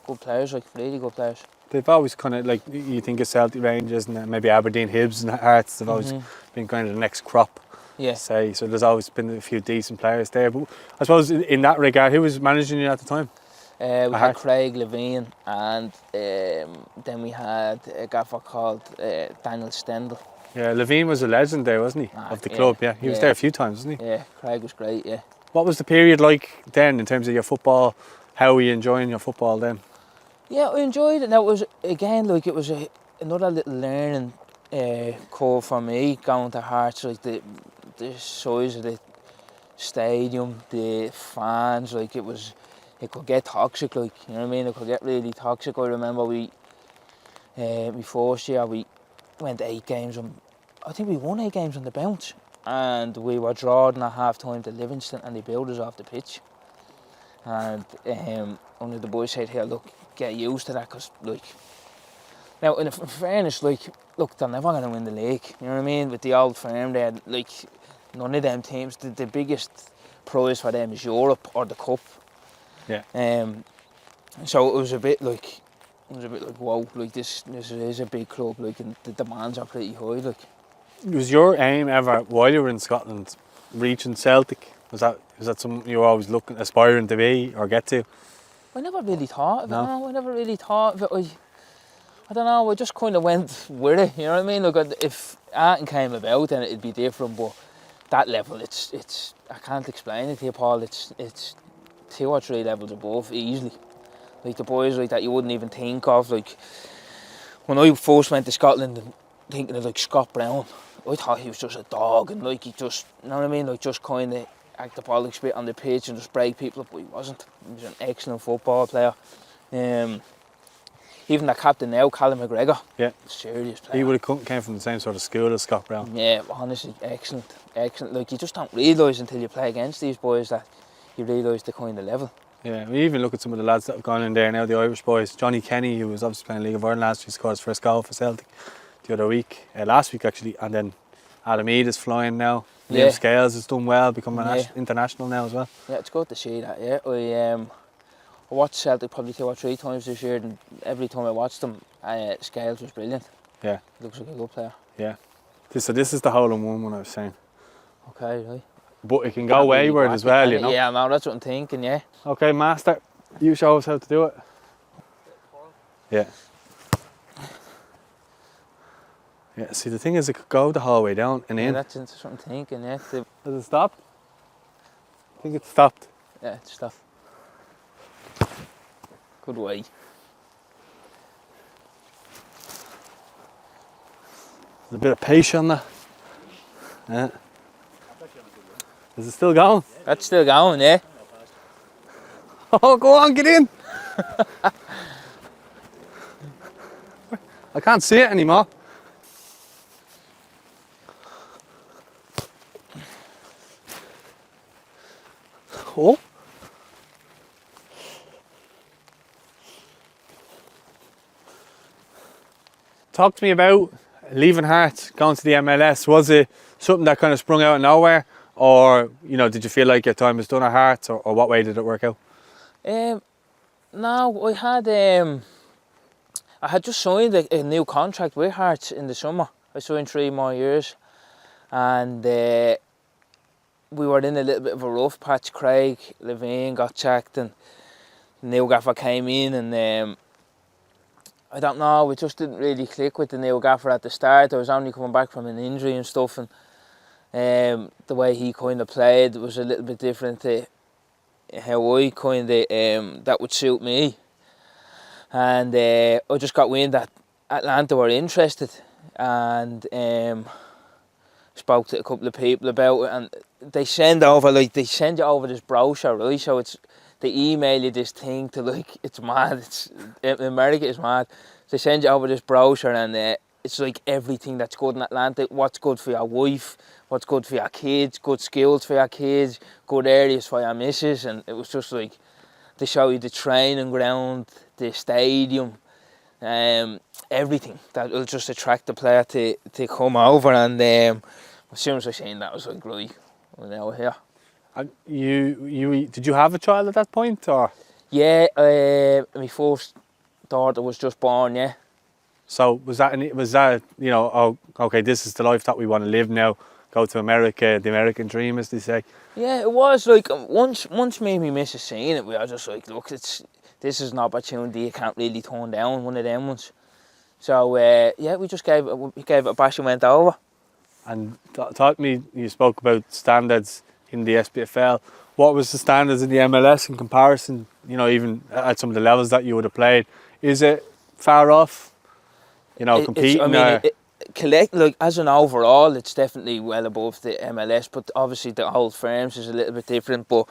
good players, like, really good players. They've always kind of, like, you think of Celtic, Rangers and maybe Aberdeen, Hibs and Hearts, they've always been kind of the next crop. Yeah. Say, so there's always been a few decent players there. But I suppose in that regard, who was managing you at the time? We had Craig Levine, and then we had a gaffer called Daniel Stendhal. Yeah, Levine was a legend there, wasn't he? Of the club, yeah. He was there a few times, wasn't he? Yeah, Craig was great, yeah. What was the period like then in terms of your football? How were you enjoying your football then? Yeah, I enjoyed it. Now, it was, again, like, it was another little learning curve for me, going to Hearts, like, the size of the stadium, the fans, like, it could get toxic, like, you know what I mean? It could get really toxic. I remember my first year, we went 8 games I think we won 8 games on the bounce, and we were drawn at half time to Livingston, and they built us off the pitch. And one of the boys said, here, look, get used to that, because, like, Now, in fairness, like, look, they're never going to win the league. You know what I mean? With the old firm, they had, like, none of them teams. The biggest prize for them is Europe or the Cup. Yeah. So it was a bit like, whoa, like this is a big club. Like, and the demands are pretty high. Like, Was your aim ever, while you were in Scotland, reaching Celtic? Was that something you were always aspiring to be or get to? I never really thought of it. No. No, I never really thought of it. I don't know. I just kind of went with it. You know what I mean? Like, if Arton came about, then it'd be different. But that level, it's I can't explain it to you, Paul. It's 2 or 3 levels above easily. Like the boys like that you wouldn't even think of. Like when I first went to Scotland and thinking of like Scott Brown, I thought he was just a dog and like he just, you know what I mean? Like just kind of act the bollocks bit on the pitch and just break people up. But he wasn't. He was an excellent football player. Even the captain now, Callum McGregor. Yeah. Serious player. He would have came from the same sort of school as Scott Brown. Yeah, honestly, excellent. Like, you just don't realise until you play against these boys that you realise the kind of level. Yeah, we even look at some of the lads that have gone in there now, the Irish boys. Johnny Kenny, who was obviously playing League of Ireland last year, scored his first goal for Celtic the other week, last week actually. And then Adam Eade is flying now. Yeah. Liam Scales has done well, becoming international now as well. Yeah, it's good to see that, yeah. I watched Celtic probably 2 or 3 times this year, and every time I watched them, Scales was brilliant. Yeah. Looks like a good player. Yeah. So this is the hole in one I was saying. Okay, right. But it can go wayward as well, you know. Yeah, no, that's what I'm thinking, yeah. Okay, master, you show us how to do it. Yeah. Yeah, see the thing is it could go the whole way down and Yeah, in. that's what I'm thinking, yeah. Has it stopped? I think it's stopped. Yeah, it's stuff. Good way. There's a bit of patience on that. Yeah. Is it still going? That's still going, yeah. Oh, go on, get in. I can't see it anymore. Oh. Talk to me about leaving Hearts, going to the MLS. Was it something that kind of sprung out of nowhere? Or, you know, did you feel like your time was done at Hearts? Or what way did it work out? No, I had just signed a new contract with Hearts in the summer. I signed 3 more years. And we were in a little bit of a rough patch. Craig Levine got sacked and the new gaffer came in, and I don't know, we just didn't really click with the new gaffer at the start. I was only coming back from an injury and stuff, and the way he kind of played was a little bit different to how I kind of, that would suit me. And I just got wind that Atlanta were interested, and spoke to a couple of people about it, and they send you over this brochure, right? So they email you this thing to, like, it's mad. In America, it's mad. They send you over this brochure, and it's like everything that's good in Atlanta. What's good for your wife, what's good for your kids, good skills for your kids, good areas for your missus. And it was just like, they show you the training ground, the stadium, everything that will just attract the player to come over. And as soon as I seen that, I was like, right, we're now here. And did you have a child at that point, or? Yeah, my first daughter was just born, yeah. So was that you know, oh, okay, this is the life that we want to live now, go to America, the American dream, as they say? Yeah, it was like, once me and my missus seen it, we were just like, look, this is an opportunity you can't really turn down, one of them ones. So yeah, we just gave it a bash and went over. And talk to me, you spoke about standards in the SPFL. What was the standards in the MLS in comparison, you know, even at some of the levels that you would have played? Is it far off, you know, competing? Like, as an overall, it's definitely well above the MLS, but obviously the old firms is a little bit different. But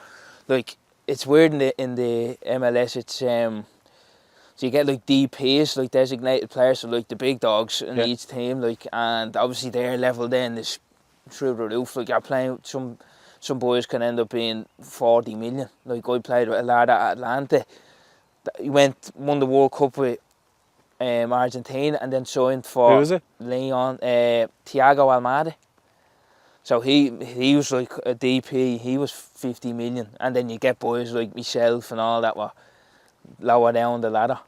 like, it's weird in the MLS, it's so you get like DPs, like designated players, so like the big dogs in each team, like, and obviously their level then is through the roof. Like, you're playing, some boys can end up being 40 million. Like, I played with a lad at Atlanta. He won the World Cup with Argentina, and then signed Who for was it? Leon, Thiago Almada. So he was like a DP, he was 50 million, and then you get boys like myself and all that were lower down the ladder,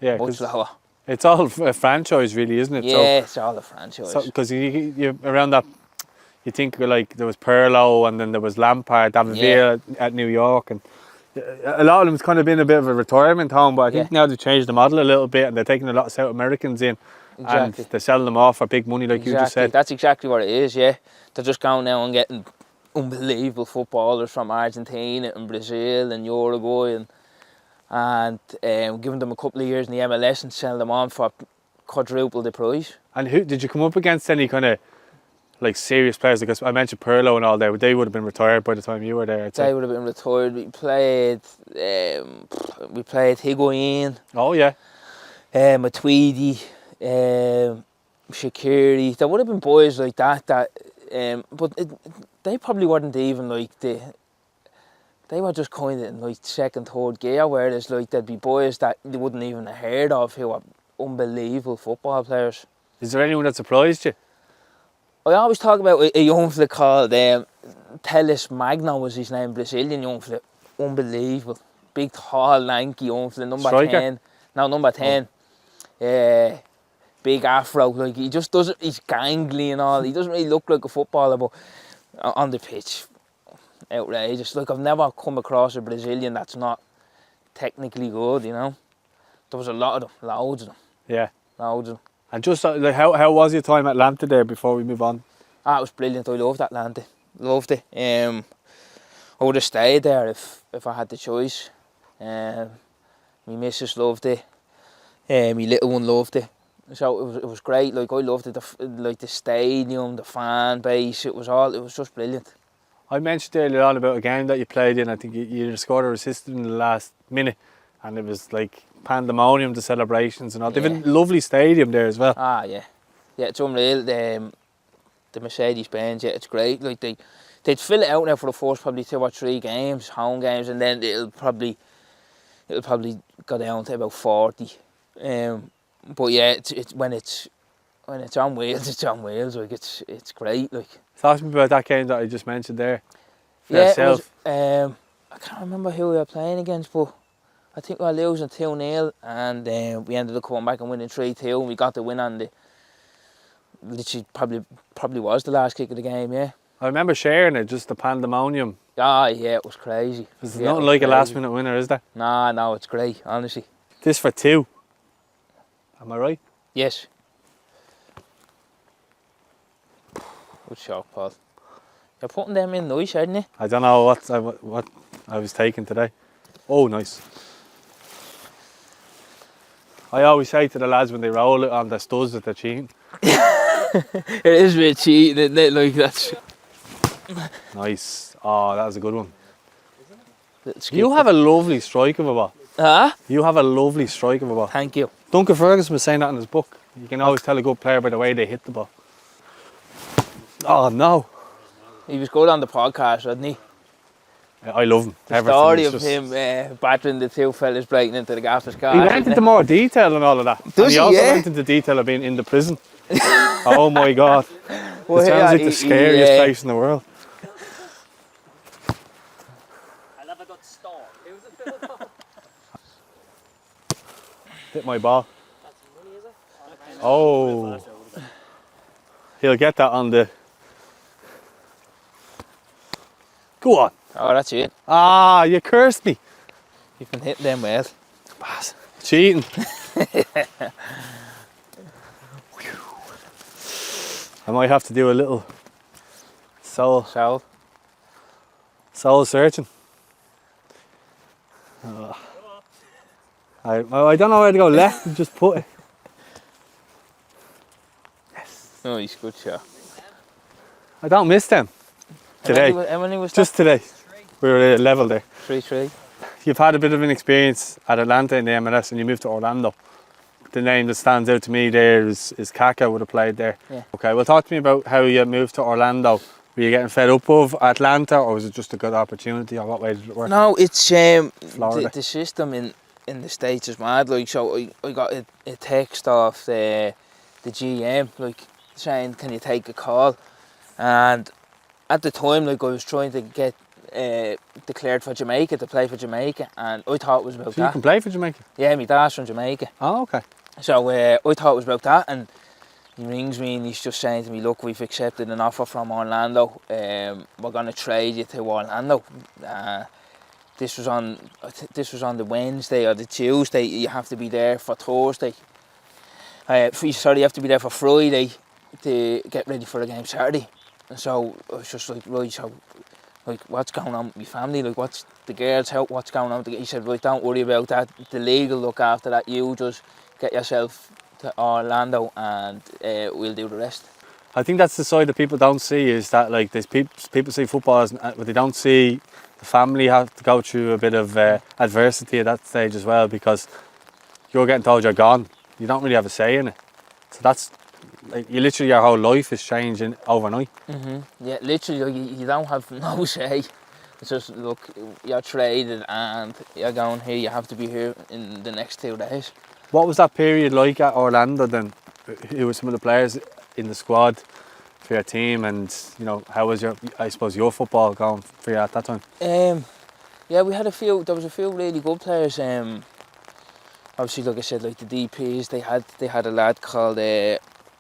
Yeah, much 'cause lower. it's all a franchise, really, isn't it? Yeah, it's all the franchise. So because you around that, you think like there was Pirlo and then there was Lampard, David Villa at New York, and a lot of them's kind of been a bit of a retirement home. But I think now they've changed the model a little bit, and they're taking a lot of South Americans in, and they're selling them off for big money, like you just said. That's exactly what it is. Yeah, they're just going now and getting unbelievable footballers from Argentina and Brazil and Uruguay, and giving them a couple of years in the MLS and selling them on for quadruple the price. And who did you come up against? Any kind of like serious players? Because I mentioned Pirlo and all there, they would have been retired by the time you were there. They would have been retired. We played Higuain. Oh yeah. Matuidi, Shaqiri. There would have been boys like that. But they probably weren't even like they were just kind of in like second, third gear. Whereas like there'd be boys that you wouldn't even have heard of who are unbelievable football players. Is there anyone that surprised you? I always talk about a young fella called Teles Magno was his name, Brazilian young fella. Unbelievable. Big, tall, lanky young fella, number Striker? 10. No, number 10. Big afro, like he just doesn't, he's gangly and all. He doesn't really look like a footballer, but on the pitch, outrageous. Like I've never come across a Brazilian that's not technically good, you know. There was a lot of them, loads of them. Yeah. Loads of them. And just like how was your time at Atlanta there before we move on? It was brilliant. I loved Atlanta. Loved it. I would have stayed there if I had the choice. My missus loved it. My little one loved it. So it was great. Like I loved it. The stadium, the fan base. It was just brilliant. I mentioned earlier on about a game that you played in. I think you scored or assisted in the last minute, and it was like pandemonium, the celebrations and all. They've a lovely stadium there as well. Ah, yeah, it's unreal. The Mercedes-Benz, it's great. Like they'd fill it out now for the first probably 2 or 3 games, home games, and then it'll probably go down to about 40. But yeah, it's when it's on wheels, it's on wheels. Like it's great. Like talk to me about that game that I just mentioned there. Yeah, it was, I can't remember who we were playing against, but I think we were losing 2-0, and we ended up coming back and winning 3-2, and we got the win on the. Literally, probably was the last kick of the game. Yeah. I remember sharing it, just the pandemonium. Ah, yeah, it was crazy. There's nothing like a last-minute winner, is there? Nah, no, it's great, honestly. This for 2. Am I right? Yes. Good shot, Paul. You're putting them in nice, aren't you? I don't know what I was taking today. Oh, nice. I always say to the lads when they roll it on their studs that they're cheating. It is a bit cheating, isn't it? Like that's nice. Oh, that was a good one. Isn't it? You have a lovely strike of a ball. Huh? You have a lovely strike of a ball. Thank you. Duncan Ferguson was saying that in his book. You can always tell a good player by the way they hit the ball. Oh no. He was good on the podcast, wasn't he? I love him. The story of him battering the 2 fellas breaking into the gaffer's car. He went into more detail and all of that. Does he also yeah? went into detail of being in the prison. Oh my God. Well, it sounds like the scariest place in the world. I love a good store. Who's it filled up? Hit my ball. That's money, is it? Oh. He'll get that on the... Go on. Oh, that's it. Ah, you cursed me. You can hit them well. Cheating. I might have to do a little soul searching. I don't know where to go left and just put it. Yes. Oh, he's good shot. I don't miss them. Today. How many was just that? today. We were at a level there. 3-3. You've had a bit of an experience at Atlanta in the MLS and you moved to Orlando. The name that stands out to me there is Kaka would have played there. Yeah. Okay, well talk to me about how you moved to Orlando. Were you getting fed up of Atlanta or was it just a good opportunity or what way did it work? No, it's Florida. the system in in the States is mad. Like, so I got a text off the GM, like, saying, can you take a call? And at the time, like, I was trying to get declared for Jamaica, to play for Jamaica, and I thought it was about So you that. can play for Jamaica? Yeah, my dad's from Jamaica. Oh, okay. So I thought it was about that, and he rings me and he's just saying to me, look, we've accepted an offer from Orlando. We're going to trade you to Orlando. This was on the Wednesday or the Tuesday. You have to be there for Thursday. Sorry, you have to be there for Friday to get ready for the game Saturday. And so I was just like, right, so like, what's going on with my family? Like, what's the girls' health? What's going on? He said, right, don't worry about that. The league will look after that. You just get yourself to Orlando and we'll do the rest. I think that's the side that people don't see, is that, like, there's people see football, but they don't see the family have to go through a bit of adversity at that stage as well, because you're getting told you're gone. You don't really have a say in it. So that's, like, literally your whole life is changing overnight. Yeah, literally, you don't have no say. It's just, look, you're traded and you're going here. You have to be here in the next 2 days. What was that period like at Orlando then? Who were some of the players in the squad for your team, and, you know, how was your football going for you at that time? Yeah, we had there was a few really good players. Obviously, like I said, like the DPs, they had a lad called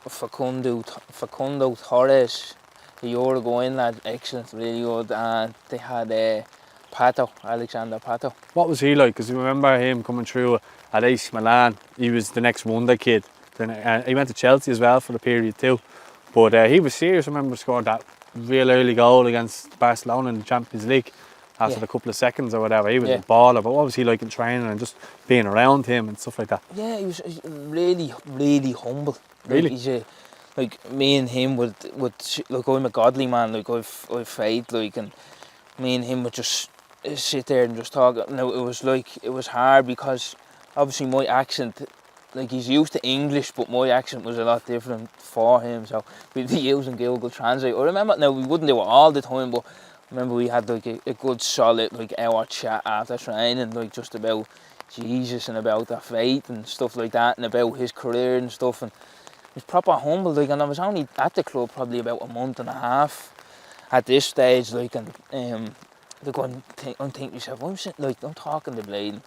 Facundo Torres, the Uruguayan lad, excellent, really good, and they had Alexander Pato. What was he like? Because you remember him coming through at AC Milan. He was the next wonder kid. Then he went to Chelsea as well for the period too. But he was serious. I remember scored that real early goal against Barcelona in the Champions League after a couple of seconds or whatever. He was a baller. But what was he like in training and just being around him and stuff like that? Yeah, he was really, really humble. Really? Like, he's like, me and him would like, I'm a godly man. Like, I've faith. Like, and me and him would just sit there and just talk. Now it was hard because obviously my accent, like, he's used to English, but my accent was a lot different for him, so we'd be using Google Translate. I remember, now we wouldn't do it all the time, but I remember we had like a good solid like hour chat after training, like, just about Jesus and about their faith and stuff like that, and about his career and stuff. And it was proper humble, like, and I was only at the club probably about a month and a half at this stage, like, and like, I'm thinking myself, I'm talking to Blade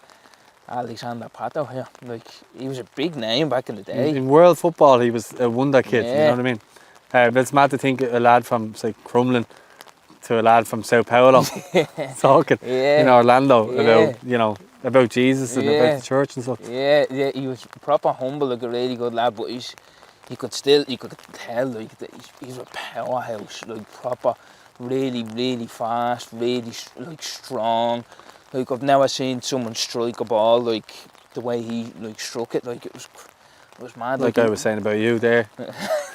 Alexander Pato here. Like, he was a big name back in the day. In world football, he was a wonder kid. Yeah. You know what I mean? But it's mad to think a lad from, say, Crumlin to a lad from Sao Paulo talking in Orlando about, you know, about Jesus and about the church and stuff. Yeah, he was proper humble, like a really good lad, but you could tell, like, that he's a powerhouse, like, proper, really, really fast, really, like, strong. Like, I've never seen someone strike a ball like the way he, like, struck it. Like, it was mad. Like I was saying about you there.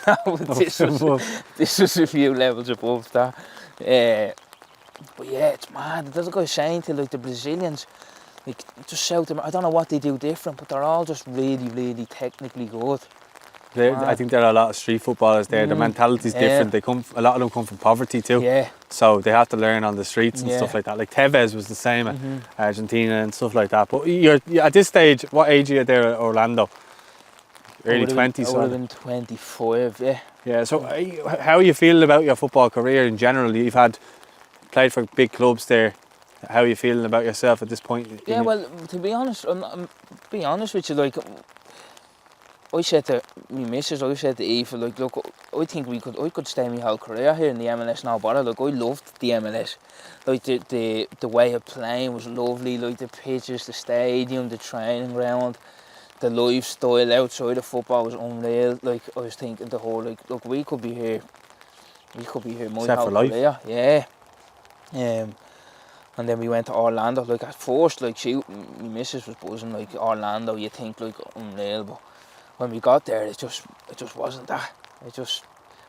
No, this was a few levels above that. But yeah, it's mad. There's a guy saying to, like, the Brazilians, like, just South America, I don't know what they do different, but they're all just really, really technically good. I think there are a lot of street footballers there. Their mentality's different. A lot of them come from poverty too. Yeah. So they have to learn on the streets and stuff like that. Like Tevez was the same at Argentina and stuff like that. But you're at this stage, what age are you there at Orlando? Early 20s? I would have been 25, yeah. Yeah, so how are you feeling about your football career in general? You've played for big clubs there. How are you feeling about yourself at this point? Yeah, well, to be honest, I'm being honest with you, like, I said to my missus, I said to Eva, like, look, I think I could stay my whole career here in the MLS, no bother. Like, I loved the MLS. Like, the way of playing was lovely, like, the pitches, the stadium, the training ground, the lifestyle outside of football was unreal. Like, I was thinking the whole, like, look, we could be here my whole career. Yeah. And then we went to Orlando. Like, at first, like, my missus was buzzing, like, Orlando, you think, like, unreal, but when we got there, it just wasn't that. It's just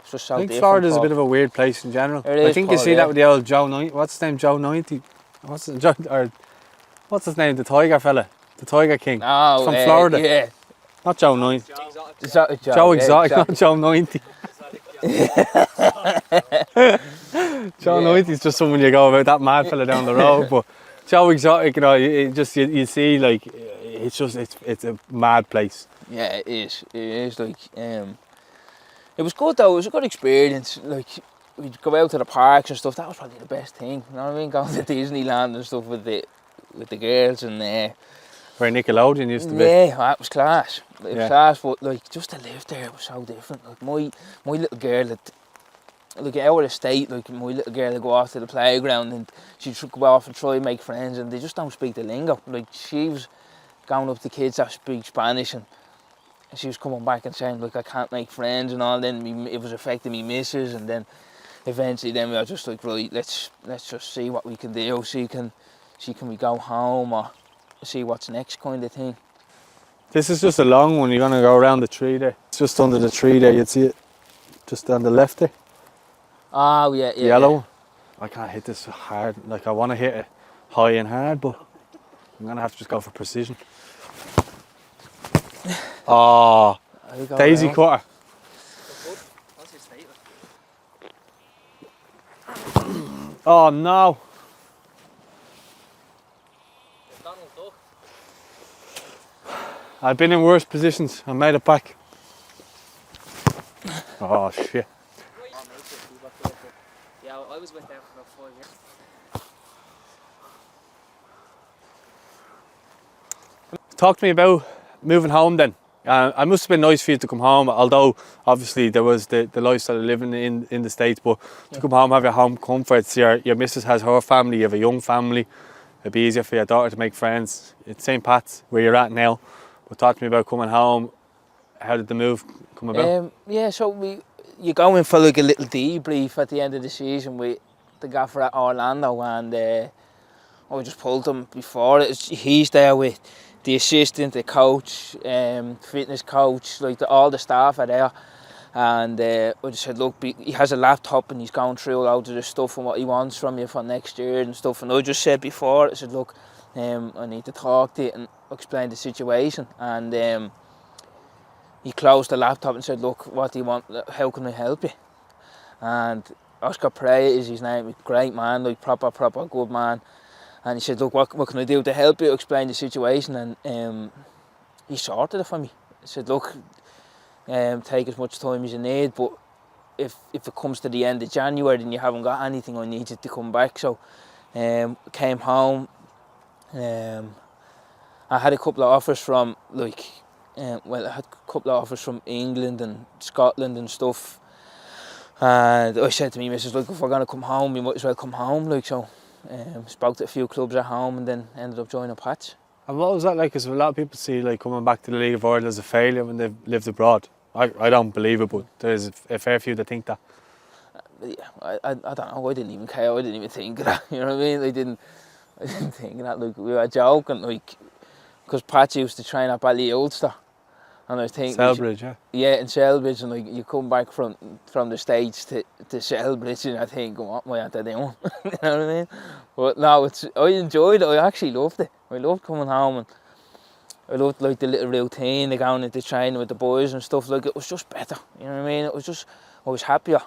so different. I think Florida's a bit of a weird place in general. I think you see that with the old Joe 90. What's his name? Joe 90. What's his name? The Tiger fella. The Tiger King. Oh, from Florida. Yeah. Not Joe 90. Joe Exotic, not Joe 90. Joe 90 is just someone you go about, that mad fella down the road. But Joe Exotic, you know, you see, like, it's just it's a mad place. Yeah, it is. It is like it was good though. It was a good experience. Like we'd go out to the parks and stuff. That was probably the best thing. You know what I mean? Going to Disneyland and stuff with the girls and Where Nickelodeon used to be. yeah, that was class. It was Yeah. class, but like just to live there was so different. Like my little girl that. Like out of the state, like my little girl would go off to the playground and she'd go off and try and make friends and they just don't speak the lingo. Like she was going up to kids that speak Spanish and she was coming back and saying like I can't make friends and all. Then it was affecting me missus and then eventually then we were just like right, let's just see what we can do. See can we go home or see what's next kind of thing. This is just a long one. You're gonna go around the tree there. It's just under the tree there. You'd see it just on the left there. Oh yeah, The yellow one. I can't hit this hard. Like I want to hit it high and hard, but I'm gonna have to just go for precision. Oh, daisy cutter. Oh no. I've been in worse positions. I made it back. Oh shit. Yeah, I was with them for about 5 years. Talk to me about moving home then. It must have been nice for you to come home, although obviously there was the lifestyle of living in the States, but to come home, have your home comforts. Your missus has her family, you have a young family. It'd be easier for your daughter to make friends. It's St. Pat's where you're at now, but talk to me about coming home. How did the move come about? Yeah, so you go in for like a little debrief at the end of the season with the gaffer at Orlando and I just pulled him before it. He's there with the assistant, the coach, fitness coach, like all the staff are there. And I just said, look, he has a laptop and he's going through loads of the stuff and what he wants from you for next year and stuff. And I just said before, I said, look, I need to talk to you and explain the situation. And he closed the laptop and said, look, what do you want? How can I help you? And Oscar Pereira is his name, great man, like proper good man. And he said, look, what can I do to help you? Explain the situation. And he sorted it for me. He said, look, take as much time as you need, but if it comes to the end of January and you haven't got anything, I need you to come back. So came home. I had a couple of offers from I had a couple of offers from England and Scotland and stuff. And I said to me, Mrs. Look, if we're going to come home, we might as well come home. So spoke to a few clubs at home and then ended up joining Pats. And what was that like? Because a lot of people see like coming back to the League of Ireland as a failure when they've lived abroad. I don't believe it, but there's a fair few that think that. Yeah, I don't know. I didn't even care. I didn't even think of that. You know what I mean? I didn't think of that. Like we were joking, like because Pats used to train at Ballyulster, and I was thinking Selbridge, yeah, in Selbridge, and like you come back from the States to Selbridge, and I think, what am I at doing? You know what I mean? But no, I enjoyed it. I actually loved it. I loved coming home, and I loved like the little routine, the going into training with the boys and stuff. Like it was just better. You know what I mean? It was just I was happier.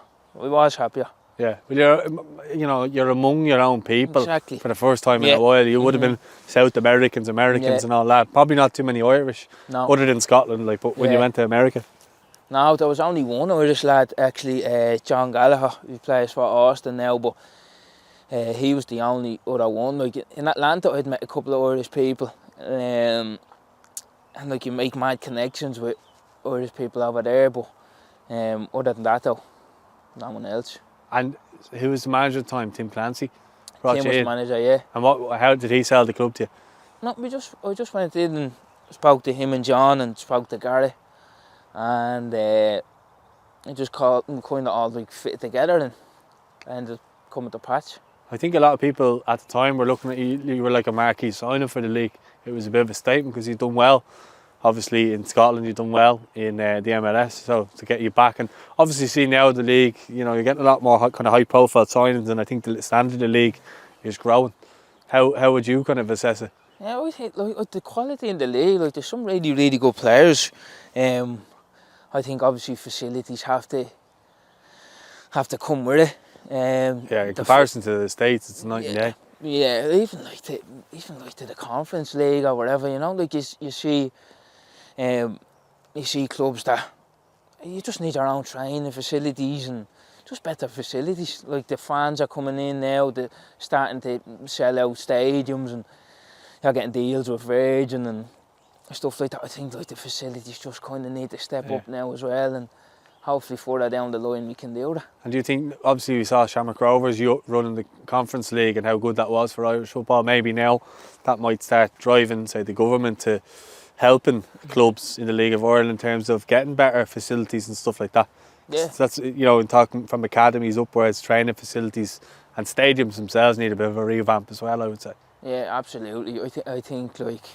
Yeah, well, you're among your own people Exactly. for the first time in a while. You would have been South Americans and all that. Probably not too many Irish, other than Scotland. Like, but when you went to America, no, there was only one Irish lad actually, John Gallagher, who plays for Austin now. But he was the only other one. Like in Atlanta, I'd met a couple of Irish people, and like you make mad connections with Irish people over there. But other than that, though, no one else. And who was the manager at the time? Tim Clancy? Tim was the manager, yeah. And how did he sell the club to you? No, I just went in and spoke to him and John and spoke to Gary. And I just called them kind of all like fit together and ended up coming to Patch. I think a lot of people at the time were looking at you. You were like a marquee signing for the league. It was a bit of a statement because you'd done well. Obviously in Scotland you've done well in the MLS, so to get you back, and obviously see now the league, you're getting a lot more kind of high profile signings, and I think the standard of the league is growing. How would you kind of assess it? Yeah, I think like the quality in the league, like there's some really good players. I think obviously facilities have to come with it. In comparison to the States, it's night and day. Yeah, even like to the Conference League or whatever, you know, like you see clubs that you just need their own training facilities and just better facilities. Like the fans are coming in now, they're starting to sell out stadiums and you're getting deals with Virgin and stuff like that. I think like the facilities just kind of need to step up now as well, and hopefully further down the line we can do that. And do you think, obviously we saw Shamrock Rovers running the Conference League and how good that was for Irish football, maybe now that might start driving, say, the government to helping clubs in the League of Ireland in terms of getting better facilities and stuff like that? Yeah. So that's, you know, in talking from academies upwards, training facilities and stadiums themselves need a bit of a revamp as well, I would say. Yeah, absolutely. I think like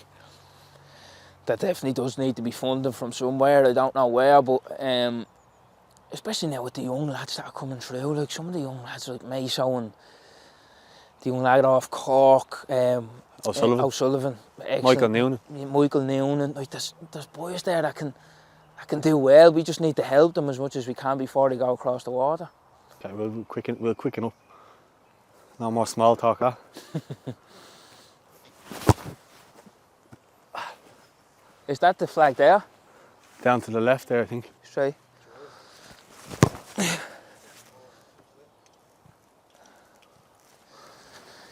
that definitely does need to be funded from somewhere. I don't know where, but especially now with the young lads that are coming through, like some of the young lads like Maso and the young lad off Cork, O'Sullivan, Michael Noonan. Like there's boys there that can do well. We just need to help them as much as we can before they go across the water. Okay, we'll quicken up. No more small talk, huh? Is that the flag there? Down to the left there, I think. Straight.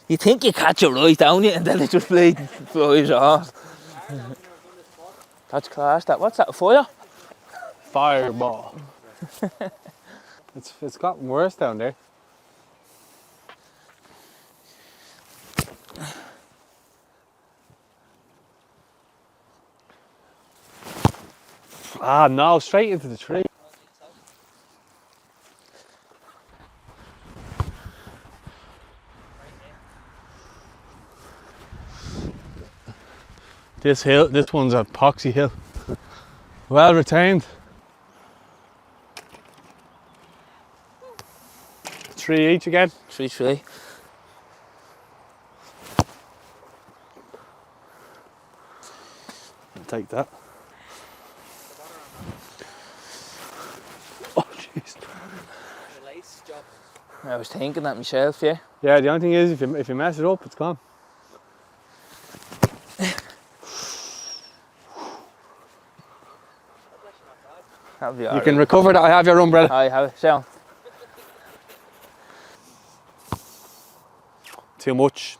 You think you catch it right, don't you? And then it just flies off. That's class. What's that, a fire? Fireball. It's gotten worse down there. Ah, no, straight into the tree. This one's a poxy hill. Well retained. 3 each again. 3-3. I'll take that. Oh jeez. I was thinking that myself, yeah. Yeah, the only thing is if you mess it up, it's gone. That'll be You alright. can recover that. I have your umbrella. I have it. So, Too much.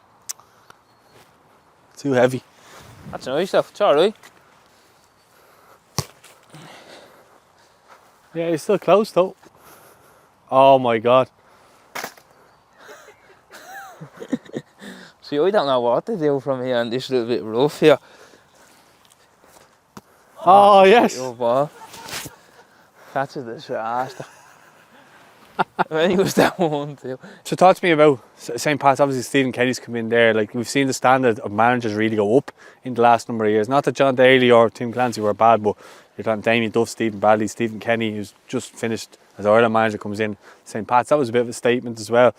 Too heavy. that's nice stuff. It's alright. Yeah, you're still close though. Oh my god. See, I don't know what to do from here and this little bit rough here. Oh yes. Oh, ball. That's a disaster. I think it was that one too. So talk to me about St. Pat's. Obviously Stephen Kenny's come in there. Like we've seen the standard of managers really go up in the last number of years. Not that John Daly or Tim Clancy were bad, but you're talking Damien Duff, Stephen Bradley, Stephen Kenny, who's just finished as Ireland manager, comes in St. Pat's. That was a bit of a statement as well.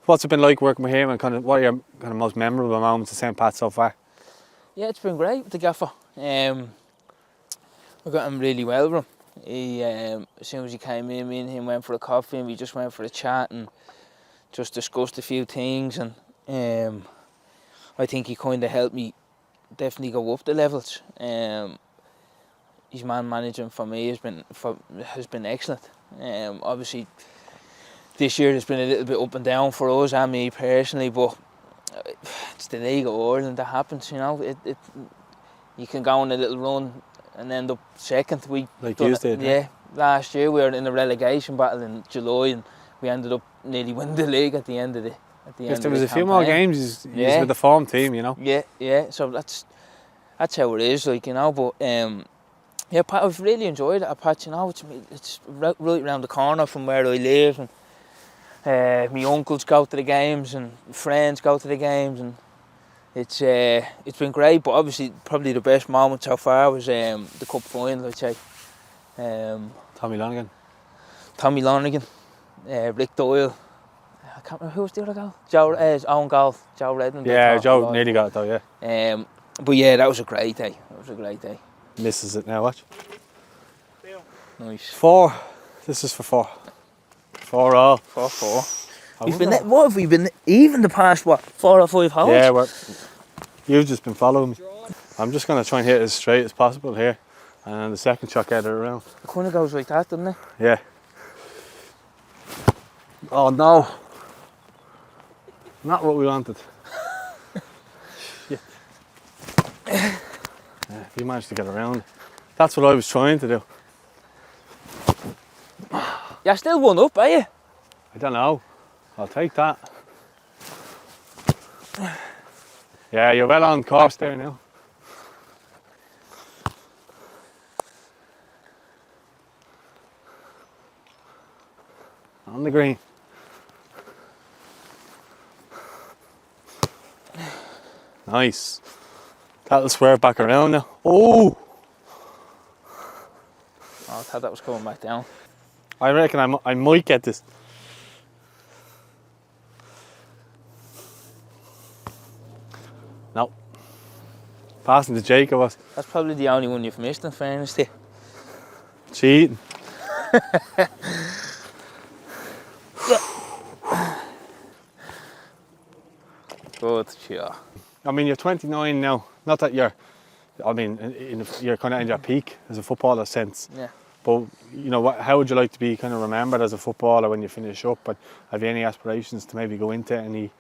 What's it been like working with him, and kind of what are your kind of most memorable moments at St. Pat's so far? Yeah, it's been great with the gaffer. We got him really well with him. He, as soon as he came in, me and him went for a coffee and we just went for a chat and just discussed a few things, and I think he kind of helped me definitely go up the levels. His man managing for me has been excellent. Obviously this year has been a little bit up and down for us and me personally, but it's the League of Ireland that happens, you know. You can go on a little run and end up second. Like you did, yeah. Last year we were in a relegation battle in July and we ended up nearly winning the league at the end of the If there was a few more games, he's with the form team, you know. Yeah. So that's how it is, like, you know. But yeah, I've really enjoyed it at Pat. You know, it's right around the corner from where I live, and my uncles go to the games and friends go to the games, and it's been great. But obviously, probably the best moment so far was the cup final, I'd say. Tommy Lonergan, Rick Doyle. I can't remember who was the other goal. Own goal, Joe Redmond. Yeah, Joe nearly got it though. Yeah. But yeah, that was a great day. Misses it now. Watch. Nice. 4. This is for 4. 4 all. 4-4. We've been, what have we been, even the past, what, 4 or 5 holes? Yeah, you've just been following me. I'm just going to try and hit it as straight as possible here. And then the second shot get it around. It kind of goes like that, doesn't it? Yeah. Oh no. Not what we wanted. Shit. Yeah, you managed to get around. That's what I was trying to do. You're still 1 up, are you? I don't know. I'll take that. Yeah, you're well on course there now. On the green. Nice. That'll swear back around now. Oh! I thought that was coming back down. I reckon I might get this. No. Passing to Jake, I was. That's probably the only one you've missed, in fairness to you. Cheating. Good shot. I mean, you're 29 now. Not that you're, I mean, you're kind of in your peak as a footballer sense. Yeah. But, you know, how would you like to be kind of remembered as a footballer when you finish up? But have you any aspirations to maybe go into any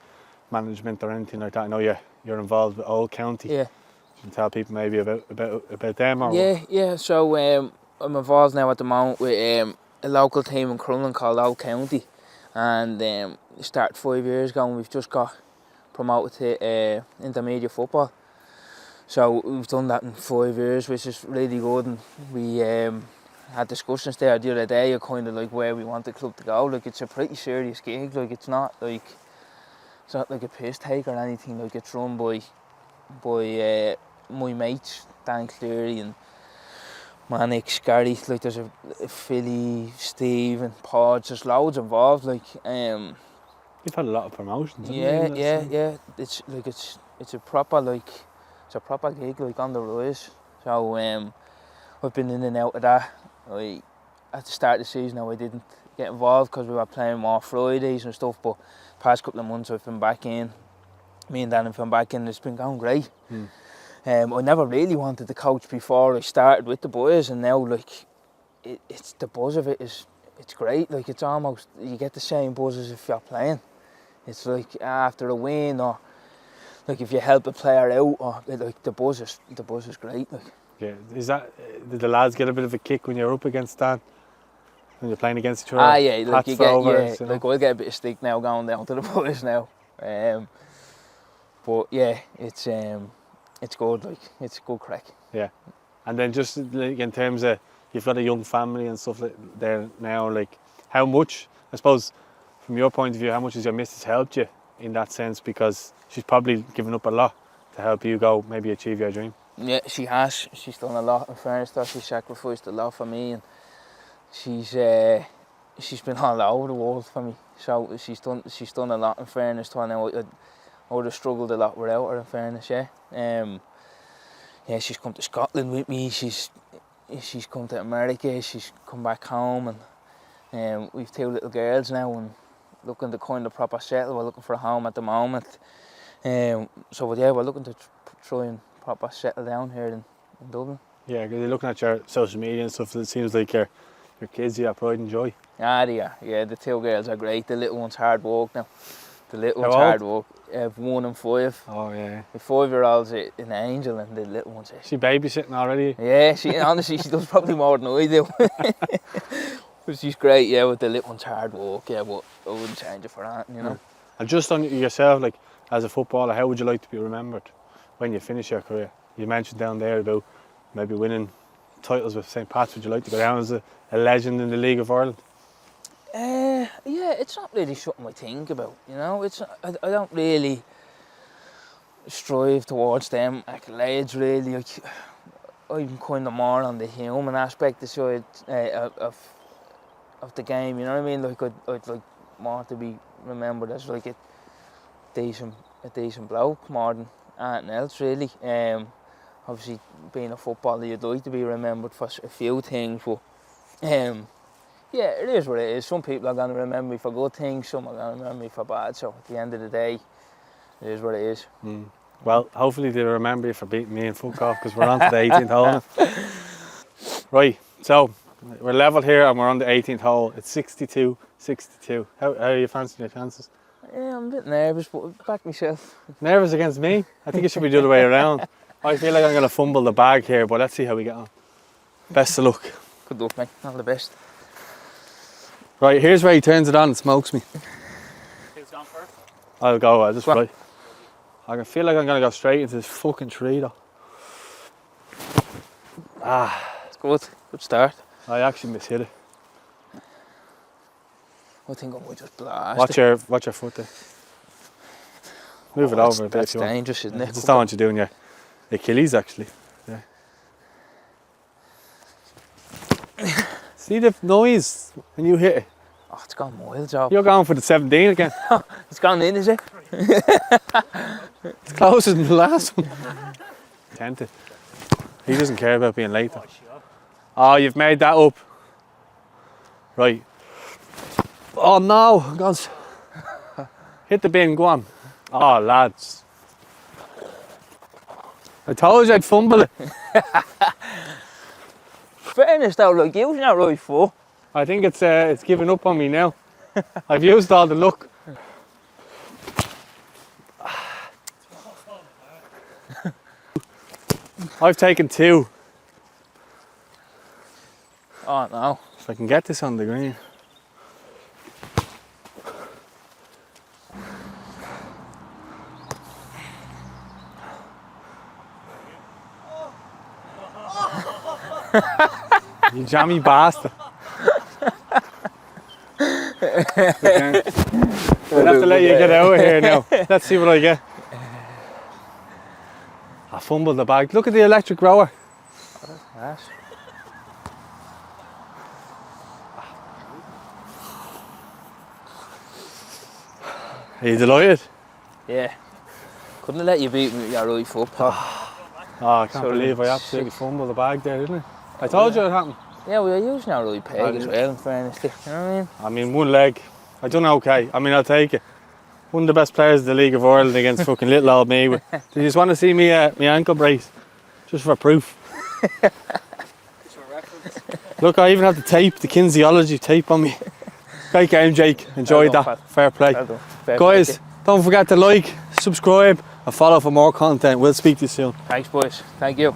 management or anything like that? I know you're involved with Old County. Yeah. You can tell people maybe about them or Yeah. So I'm involved now at the moment with a local team in Crumlin called Old County. And it started 5 years ago and we've just got promoted to intermediate football. So we've done that in 5 years, which is really good. And we had discussions there the other day of kind of like where we want the club to go. Like, it's a pretty serious gig. Like, it's not like a piss take or anything. Like, it's run by my mates, Dan Cleary and Mannix, Gary. Like, there's a Philly, Steve and Podge. There's loads involved. Like, you've had a lot of promotions. Yeah. It's like it's a proper gig, like, on the rise. So I've been in and out of that. At the start of the season, I didn't get involved because we were playing more Fridays and stuff. But the past couple of months, I've been back in. Me and Dan have been back in. It's been going great. I never really wanted to coach before I started with the boys, and now like it's the buzz of it's great. Like, it's almost, you get the same buzz as if you're playing. It's like after a win, or like if you help a player out, or like the buzz is great. Like. Yeah, did the lads get a bit of a kick when you're up against Dan? When you're playing against each other? Yeah, like you get, like I'll get a bit of stick now going down to the boys now. But yeah, it's good. Like, it's good crack. Yeah, and then just like in terms of, you've got a young family and stuff like there now. Like, how much, I suppose, from your point of view, how much has your missus helped you in that sense? Because she's probably given up a lot to help you go maybe achieve your dream. Yeah, she has. She's done a lot. In fairness to her, she's sacrificed a lot for me, and she's been all over the world for me. So she's done a lot. In fairness to her, now I would have struggled a lot without her. In fairness, yeah, she's come to Scotland with me. She's come to America. She's come back home, and we've 2 little girls now, and looking to kind of proper settle. We're looking for a home at the moment. So yeah, we're looking to try and proper settle down here in Dublin. Yeah, because you're looking at your social media and stuff, it seems like your kids, you have pride and joy. Ah, they are. Yeah, the 2 girls are great. The little one's hard work now. The little one's How old? hard work. 1 and 5. Oh yeah. The 5-year-old's an angel, and the little one's She babysitting already? Yeah, honestly, she does probably more than I do. But she's great, yeah, with the little one's hard work, yeah, but I wouldn't change it for that, you know. And just on yourself, like, as a footballer, how would you like to be remembered when you finish your career? You mentioned down there about maybe winning titles with St. Pat's. Would you like to go down as a legend in the League of Ireland? Yeah, it's not really something I think about, you know. I don't really strive towards them accolades, really. Like, I'm kind of more on the human aspect, the side of the game, you know what I mean? Like, I'd like more to be remembered as like a decent bloke more than anything else, really. Obviously, being a footballer, you'd like to be remembered for a few things, but Yeah, it is what it is. Some people are going to remember me for good things, some are going to remember me for bad. So at the end of the day, it is what it is. Well, hopefully they'll remember you for beating me and fuck off, because we're on to the 18th hole now. Right, so we're level here and we're on the 18th hole. It's 62, 62. How are you fancying your chances? Yeah, I'm a bit nervous, but back myself. Nervous against me? I think it should be the other way around. I feel like I'm going to fumble the bag here, but let's see how we get on. Best of luck. Good luck, mate. All the best. Right, here's where he turns it on and smokes me. Who's gone first? I'll go, I'll just Go on. right. I can feel like I'm going to go straight into this fucking tree though. It's good. Good start. I actually mishit it. I think I might just blast Watch your foot there. Move it over a bit That's if you want. dangerous, isn't I it? just don't want you doing your Achilles actually. Yeah. See the noise when you hit it? Oh, it's gone miles off. You're going for the 17 again. It's gone in, is it? It's closer than the last one. Tempted. He doesn't care about being late though. Oh, you've made that up. Right. Oh no, God. Hit the bin, go on. Oh, lads. I told you I'd fumble it. Fairness though, like using that right foot. I think it's giving up on me now. I've used all the luck. I've taken 2. Oh no. If I can get this on the green. You jammy bastard. Okay. I'll have to let you get out of here now. Let's see what I get. I fumbled the bag. Look at the electric rower. Yes. Are you delighted? Yeah. Couldn't have let you beat me with your right foot, Pop. Oh, I can't Sorry. believe I absolutely fumbled the bag there, didn't I? I told you it happened. Yeah, we were using our right peg I as did. well, in fairness to you. You know what I mean? I mean, one leg. I done okay. I mean, I'll take it. One of the best players in the League of Ireland against fucking little old me. Do you just want to see me my ankle brace? Just for proof. Look, I even have the tape, the kinesiology tape on me. Great game, Jake. Enjoyed Well that. done, pal. Fair play. Well done. Fair play Guys, to you. don't forget to like, subscribe, and follow for more content. We'll speak to you soon. Thanks, boys. Thank you.